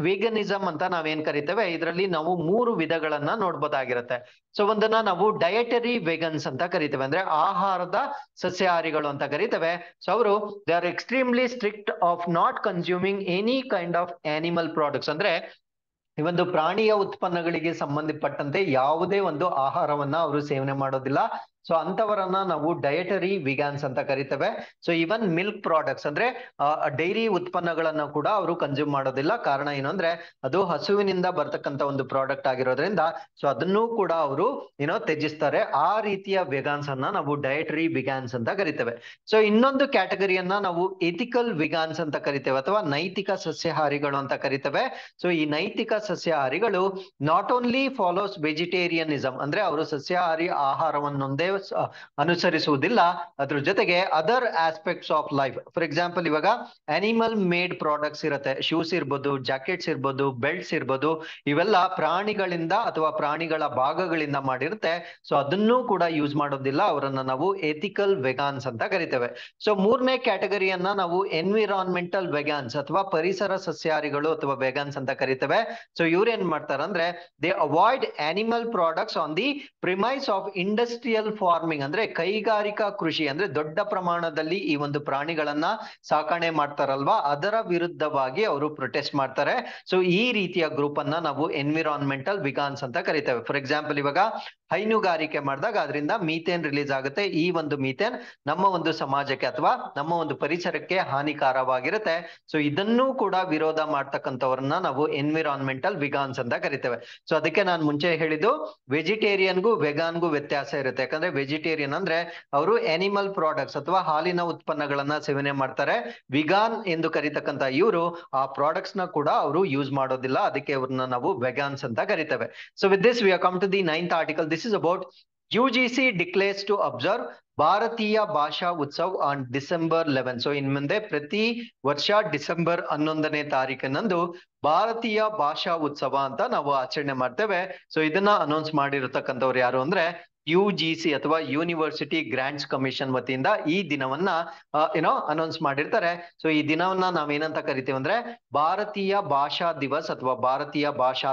ವೇಗನಿಸಮ್ ಅಂತ ನಾವೇನ್ ಕರಿತೇವೆ, ಇದರಲ್ಲಿ ನಾವು 3 ವಿಧಗಳನ್ನ ನೋಡ್ಬೋದಾಗಿರುತ್ತೆ. ಸೊ ಒಂದನ್ನ ನಾವು ಡಯಟರಿ ವೆಗನ್ಸ್ ಅಂತ ಕರಿತೇವೆ, ಅಂದ್ರೆ ಆಹಾರದ ಸಸ್ಯಾಹಾರಿಗಳು ಅಂತ ಕರಿತೇವೆ. ಸೊ ಅವರು they are extremely strict of not consuming any kind of animal products, ಅಂದ್ರೆ ಈ ಒಂದು ಪ್ರಾಣಿಯ ಉತ್ಪನ್ನಗಳಿಗೆ ಸಂಬಂಧಪಟ್ಟಂತೆ ಯಾವುದೇ ಒಂದು ಆಹಾರವನ್ನ ಅವರು ಸೇವನೆ ಮಾಡೋದಿಲ್ಲ. ಸೊ ಅಂತವರನ್ನ ನಾವು ಡಯಟರಿ ವಿಗಾನ್ಸ್ ಅಂತ ಕರಿತೇವೆ. ಸೊ ಇವನ್ ಮಿಲ್ಕ್ ಪ್ರಾಡಕ್ಟ್ಸ್ ಅಂದ್ರೆ ಡೈರಿ ಉತ್ಪನ್ನಗಳನ್ನ ಕೂಡ ಅವರು ಕನ್ಸ್ಯೂಮ್ ಮಾಡೋದಿಲ್ಲ. ಕಾರಣ ಏನು ಅಂದ್ರೆ ಅದು ಹಸುವಿನಿಂದ ಬರ್ತಕ್ಕಂತ ಒಂದು ಪ್ರಾಡಕ್ಟ್ ಆಗಿರೋದ್ರಿಂದ ಸೊ ಅದನ್ನೂ ಕೂಡ ಅವರು ತ್ಯಜಿಸ್ತಾರೆ. ಆ ರೀತಿಯ ವೆಗಾನ್ಸ್ ಅನ್ನ ನಾವು ಡಯಟರಿ ವಿಗಾನ್ಸ್ ಅಂತ ಕರಿತೇವೆ. ಸೊ ಇನ್ನೊಂದು ಕ್ಯಾಟಗರಿಯನ್ನ ನಾವು ಎಥಿಕಲ್ ವಿಗಾನ್ಸ್ ಅಂತ ಕರಿತೇವೆ ಅಥವಾ ನೈತಿಕ ಸಸ್ಯಾಹಾರಿಗಳು ಅಂತ ಕರಿತೇವೆ. ಸೊ ಈ ನೈತಿಕ ಸಸ್ಯಾಹಾರಿಗಳು ನಾಟ್ ಓನ್ಲಿ ಫಾಲೋಸ್ ವೆಜಿಟೇರಿಯನಿಸಮ್, ಅಂದ್ರೆ ಅವರು ಸಸ್ಯಾಹಾರಿ ಆಹಾರವನ್ನೊಂದೇ ಅನುಸರಿಸುವುದಿಲ್ಲ, ಅದ್ರ ಜೊತೆಗೆ other aspects of life. For example, ಇವಾಗ ಅನಿಮಲ್ ಮೇಡ್ ಪ್ರಾಡಕ್ಟ್ಸ್ ಇರುತ್ತೆ, ಶೂಸ್ ಇರ್ಬೋದು, ಜಾಕೆಟ್ಸ್ ಇರ್ಬೋದು, ಬೆಲ್ಟ್ಸ್ ಇರ್ಬೋದು, ಇವೆಲ್ಲ ಪ್ರಾಣಿಗಳಿಂದ ಅಥವಾ ಪ್ರಾಣಿಗಳ ಭಾಗಗಳಿಂದ ಮಾಡಿರುತ್ತೆ. ಸೊ ಅದನ್ನೂ ಕೂಡ ಯೂಸ್ ಮಾಡೋದಿಲ್ಲ. ಅವರನ್ನ ನಾವು ಎಥಿಕಲ್ ವೆಗಾನ್ಸ್ ಅಂತ ಕರಿತೇವೆ. ಸೊ 3ನೇ ಕ್ಯಾಟಗರಿಯನ್ನ ನಾವು ಎನ್ವಿರಾನ್ಮೆಂಟಲ್ ವೆಗಾನ್ಸ್ ಅಥವಾ ಪರಿಸರ ಸಸ್ಯಾಹಾರಿಗಳು ಅಥವಾ ವೆಗಾನ್ಸ್ ಅಂತ ಕರಿತೇವೆ. ಸೊ ಇವ್ರು ಏನ್ ಮಾಡ್ತಾರಂದ್ರೆ they avoid animal products on the premise of industrial farming, ಅಂದ್ರೆ ಕೈಗಾರಿಕಾ ಕೃಷಿ, ಅಂದ್ರೆ ದೊಡ್ಡ ಪ್ರಮಾಣದಲ್ಲಿ ಈ ಒಂದು ಪ್ರಾಣಿಗಳನ್ನ ಸಾಕಣೆ ಮಾಡ್ತಾರಲ್ವಾ, ಅದರ ವಿರುದ್ಧವಾಗಿ ಅವರು ಪ್ರೊಟೆಸ್ಟ್ ಮಾಡ್ತಾರೆ. ಸೊ ಈ ರೀತಿಯ ಗ್ರೂಪ್ ಅನ್ನ ನಾವು ಎನ್ವಿರಾನ್ಮೆಂಟಲ್ ವಿಗಾನ್ಸ್ ಅಂತ ಕರಿತೇವೆ. ಫಾರ್ ಎಕ್ಸಾಂಪಲ್, ಇವಾಗ ಹೈನುಗಾರಿಕೆ ಮಾಡಿದಾಗ ಅದರಿಂದ ಮೀಥೇನ್ ರಿಲೀಸ್ ಆಗುತ್ತೆ. ಈ ಒಂದು ಮೀಥೇನ್ ನಮ್ಮ ಒಂದು ಸಮಾಜಕ್ಕೆ ಅಥವಾ ನಮ್ಮ ಒಂದು ಪರಿಸರಕ್ಕೆ ಹಾನಿಕಾರವಾಗಿರುತ್ತೆ. ಸೊ ಇದನ್ನೂ ಕೂಡ ವಿರೋಧ ಮಾಡ್ತಕ್ಕಂಥವ್ರನ್ನ ನಾವು ಎನ್ವಿರಾನ್ಮೆಂಟಲ್ ವಿಗಾನ್ಸ್ ಅಂತ ಕರಿತೇವೆ. ಸೊ ಅದಕ್ಕೆ ನಾನು ಮುಂಚೆ ಹೇಳಿದ್ದು ವೆಜಿಟೇರಿಯನ್ಗೂ ವೆಗಾನ್ಗೂ ವ್ಯತ್ಯಾಸ ಇರುತ್ತೆ. ಯಾಕಂದ್ರೆ ವೆಜಿಟೇರಿಯನ್ ಅಂದ್ರೆ ಅವರು ಅನಿಮಲ್ ಪ್ರಾಡಕ್ಟ್ಸ್ ಅಥವಾ ಹಾಲಿನ ಉತ್ಪನ್ನಗಳನ್ನ ಸೇವನೆ ಮಾಡ್ತಾರೆ. ವಿಗಾನ್ ಎಂದು ಕರಿತಕ್ಕಂತ ಇವರು ಆ ಪ್ರಾಡಕ್ಟ್ಸ್ ನ ಕೂಡ ಅವರು ಯೂಸ್ ಮಾಡೋದಿಲ್ಲ. ಅದಕ್ಕೆ ಅವ್ರನ್ನ ನಾವು ವೆಗಾನ್ಸ್ ಅಂತ ಕರಿತೇವೆ. So with this we are come to the 9th article. This is about UGC declares to observe Bharatiya Bhasha Utsav on December 11. So in ಮುಂದೆ ಪ್ರತಿ ವರ್ಷ ಡಿಸೆಂಬರ್ 11ನೇ ತಾರೀಕಿನಂದು ಭಾರತೀಯ ಭಾಷಾ ಉತ್ಸವ ಅಂತ ನಾವು ಆಚರಣೆ ಮಾಡ್ತೇವೆ. ಸೊ ಇದನ್ನ ಅನೌನ್ಸ್ ಮಾಡಿರತಕ್ಕಂಥವ್ರು ಯಾರು ಅಂದ್ರೆ UGC ಅಥವಾ ಯೂನಿವರ್ಸಿಟಿ ಗ್ರಾಂಟ್ಸ್ ಕಮಿಷನ್ ವತಿಯಿಂದ ಈ ದಿನವನ್ನ ಅನೌನ್ಸ್ ಮಾಡಿರ್ತಾರೆ. ಸೊ ಈ ದಿನವನ್ನ ನಾವೇನಂತ ಕರಿತೇವೆ ಅಂದ್ರೆ ಭಾರತೀಯ ಭಾಷಾ ದಿವಸ್ ಅಥವಾ ಭಾರತೀಯ ಭಾಷಾ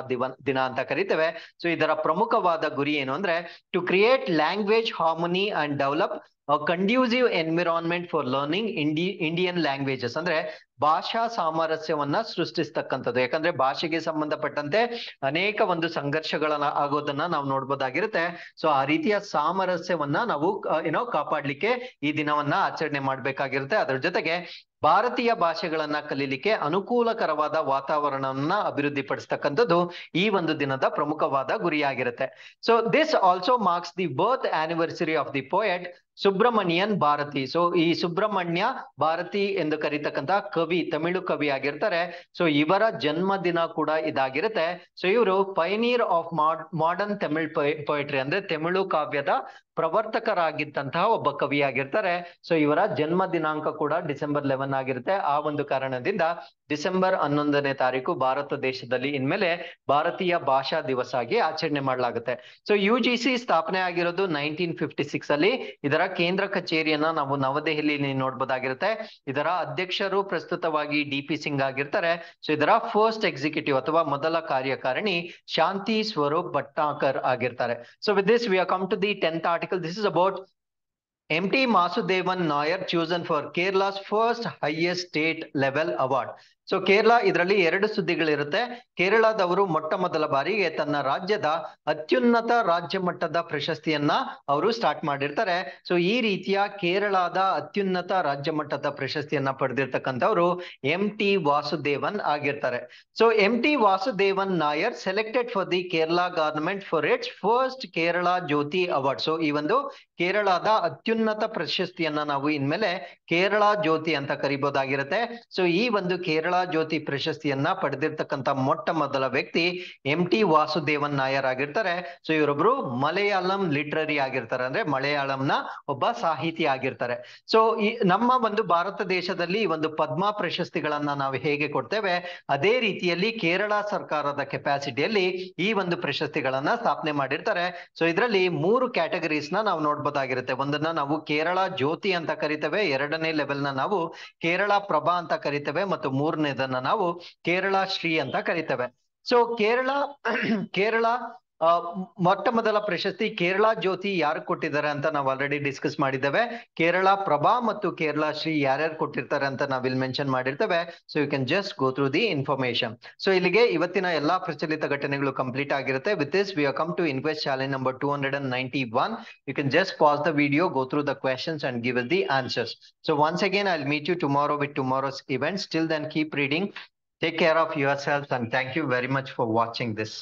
ದಿನ ಅಂತ ಕರಿತೇವೆ. ಸೊ ಇದರ ಪ್ರಮುಖವಾದ ಗುರಿ ಏನು ಅಂದ್ರೆ to create language harmony and develop conducive environment for learning Indian languages, ಅಂದ್ರೆ ಭಾಷಾ ಸಾಮರಸ್ಯವನ್ನ ಸೃಷ್ಟಿಸ್ತಕ್ಕಂಥದ್ದು. ಯಾಕಂದ್ರೆ ಭಾಷೆಗೆ ಸಂಬಂಧಪಟ್ಟಂತೆ ಅನೇಕ ಒಂದು ಸಂಘರ್ಷಗಳನ್ನ ಆಗೋದನ್ನ ನಾವು ನೋಡ್ಬೋದಾಗಿರುತ್ತೆ. ಸೊ ಆ ರೀತಿಯ ಸಾಮರಸ್ಯವನ್ನ ನಾವು ಕಾಪಾಡ್ಲಿಕ್ಕೆ ಈ ದಿನವನ್ನ ಆಚರಣೆ ಮಾಡ್ಬೇಕಾಗಿರುತ್ತೆ. ಅದ್ರ ಜೊತೆಗೆ ಭಾರತೀಯ ಭಾಷೆಗಳನ್ನ ಕಲೀಲಿಕ್ಕೆ ಅನುಕೂಲಕರವಾದ ವಾತಾವರಣವನ್ನ ಅಭಿವೃದ್ಧಿ ಪಡಿಸ್ತಕ್ಕಂಥದ್ದು ಈ ಒಂದು ದಿನದ ಪ್ರಮುಖವಾದ ಗುರಿಯಾಗಿರುತ್ತೆ. So this also marks the birth anniversary of the poet Subramania Bharati. So ಈ ಸುಬ್ರಹ್ಮಣ್ಯ ಭಾರತಿ ಎಂದು ಕರೀತಕ್ಕಂತ ಕವಿ, ತಮಿಳು ಕವಿ ಆಗಿರ್ತಾರೆ. ಸೊ ಇವರ ಜನ್ಮ ದಿನ ಕೂಡ ಇದಾಗಿರುತ್ತೆ. ಸೊ ಇವರು ಪೈನೀರ್ ಆಫ್ ಮಾಡರ್ನ್ ತಮಿಳ್ ಪೊಯೆಟ್ರಿ, ಅಂದ್ರೆ ತಮಿಳು ಕಾವ್ಯದ ಪ್ರವರ್ತಕರಾಗಿದ್ದಂತಹ ಒಬ್ಬ ಕವಿಯಾಗಿರ್ತಾರೆ. ಸೊ ಇವರ ಜನ್ಮ ದಿನಾಂಕ ಕೂಡ ಡಿಸೆಂಬರ್ 11 ಆಗಿರುತ್ತೆ. ಆ ಒಂದು ಕಾರಣದಿಂದ ಡಿಸೆಂಬರ್ 11ನೇ ತಾರೀಕು ಭಾರತ ದೇಶದಲ್ಲಿ ಇನ್ಮೇಲೆ ಭಾರತೀಯ ಭಾಷಾ ದಿವಸ ಆಗಿ ಆಚರಣೆ ಮಾಡಲಾಗುತ್ತೆ. ಸೊ UGC ಸ್ಥಾಪನೆ ಆಗಿರೋದು 1956 ಅಲ್ಲಿ. ಇದರ ಕೇಂದ್ರ ಕಚೇರಿಯನ್ನ ನಾವು ನವದೆಹಲಿಯಲ್ಲಿ ನೋಡ್ಬೋದಾಗಿರುತ್ತೆ. ಇದರ ಅಧ್ಯಕ್ಷರು ಪ್ರಸ್ತುತವಾಗಿ DP ಸಿಂಗ್ ಆಗಿರ್ತಾರೆ. ಸೊ ಇದರ ಫಸ್ಟ್ ಎಕ್ಸಿಕ್ಯೂಟಿವ್ ಅಥವಾ ಮೊದಲ ಕಾರ್ಯಕಾರಿಣಿ ಶಾಂತಿ ಸ್ವರೂಪ್ ಭಟ್ನಾಕರ್ ಆಗಿರ್ತಾರೆ. So with this we are come to the 10th article. This is about MT Masudevan Nair chosen for Kerala's first highest state level award. So Kerala, ಇದರಲ್ಲಿ 2 ಸುದ್ದಿಗಳಿರುತ್ತೆ. ಕೇರಳದವರು ಮೊಟ್ಟ ಮೊದಲ ಬಾರಿಗೆ ತನ್ನ ರಾಜ್ಯದ ಅತ್ಯುನ್ನತ ರಾಜ್ಯ ಮಟ್ಟದ ಪ್ರಶಸ್ತಿಯನ್ನ ಅವರು ಸ್ಟಾರ್ಟ್ ಮಾಡಿರ್ತಾರೆ. ಸೊ ಈ ರೀತಿಯ ಕೇರಳದ ಅತ್ಯುನ್ನತ ರಾಜ್ಯ ಮಟ್ಟದ ಪ್ರಶಸ್ತಿಯನ್ನ ಪಡೆದಿರ್ತಕ್ಕಂಥವ್ರು MT ವಾಸುದೇವನ್ ಆಗಿರ್ತಾರೆ. ಸೊ MT Vasudevan Nair selected for the Kerala government for its first Kerala Jyothi award. So ಈ ಒಂದು ಕೇರಳದ ಅತ್ಯುನ್ನತ ಪ್ರಶಸ್ತಿಯನ್ನ ನಾವು ಇನ್ಮೇಲೆ ಕೇರಳ ಜ್ಯೋತಿ ಅಂತ ಕರಿಬಹುದಾಗಿರುತ್ತೆ. ಸೊ ಈ ಒಂದು ಕೇರಳ ಜ್ಯೋತಿ ಪ್ರಶಸ್ತಿಯನ್ನ ಪಡೆದಿರ್ತಕ್ಕಂಥ ಮೊಟ್ಟ ಮೊದಲ ವ್ಯಕ್ತಿ MT ವಾಸುದೇವನ್ ನಾಯರ್ ಆಗಿರ್ತಾರೆ. ಸೊ ಇವರೊಬ್ರು ಮಲಯಾಳಂ ಲಿಟ್ರರಿ ಆಗಿರ್ತಾರೆ, ಅಂದ್ರೆ ಮಲಯಾಳಂನ ಒಬ್ಬ ಸಾಹಿತಿ ಆಗಿರ್ತಾರೆ. ಸೊ ಈ ನಮ್ಮ ಒಂದು ಭಾರತ ದೇಶದಲ್ಲಿ ಒಂದು ಪದ್ಮ ಪ್ರಶಸ್ತಿಗಳನ್ನ ನಾವು ಹೇಗೆ ಕೊಡ್ತೇವೆ, ಅದೇ ರೀತಿಯಲ್ಲಿ ಕೇರಳ ಸರ್ಕಾರದ ಕೆಪಾಸಿಟಿಯಲ್ಲಿ ಈ ಒಂದು ಪ್ರಶಸ್ತಿಗಳನ್ನ ಸ್ಥಾಪನೆ ಮಾಡಿರ್ತಾರೆ. ಸೊ ಇದರಲ್ಲಿ 3 ಕ್ಯಾಟಗರೀಸ್ ನ ನಾವು ನೋಡ್ಬೋದಾಗಿರುತ್ತೆ. ಒಂದನ್ನ ನಾವು ಕೇರಳ ಜ್ಯೋತಿ ಅಂತ ಕರಿತೇವೆ, ಎರಡನೇ ಲೆವೆಲ್ ನ ನಾವು ಕೇರಳ ಪ್ರಭಾ ಅಂತ ಕರಿತೇವೆ, ಮತ್ತು ಮೂರನೇದನ್ನ ನಾವು ಕೇರಳ ಶ್ರೀ ಅಂತ ಕರಿತೇವೆ. ಸೊ ಕೇರಳ ಮೊಟ್ಟ ಮೊದಲ ಪ್ರಶಸ್ತಿ ಕೇರಳ ಜ್ಯೋತಿ ಯಾರು ಕೊಟ್ಟಿದ್ದಾರೆ ಅಂತ ನಾವು ಆಲ್ರೆಡಿ ಡಿಸ್ಕಸ್ ಮಾಡಿದ್ದೇವೆ. ಕೇರಳ ಪ್ರಭಾ ಮತ್ತು ಕೇರಳ ಶ್ರೀ ಯಾರ್ಯಾರು ಕೊಟ್ಟಿರ್ತಾರೆ ಅಂತ ನಾವಿಲ್ಲಿ ಮೆನ್ಷನ್ ಮಾಡಿರ್ತೇವೆ. So you can just go through the information. So ಇಲ್ಲಿಗೆ ಇವತ್ತಿನ ಎಲ್ಲಾ ಪ್ರಚಲಿತ ಘಟನೆಗಳು ಕಂಪ್ಲೀಟ್ ಆಗಿರುತ್ತೆ. With this we have come to inquest challenge number 291. You can just pause the video, go through the questions and give us the answers. So once again, I'll meet you tomorrow with tomorrow's events. Till then, keep reading. Take care of yourselves and thank you very much for watching this.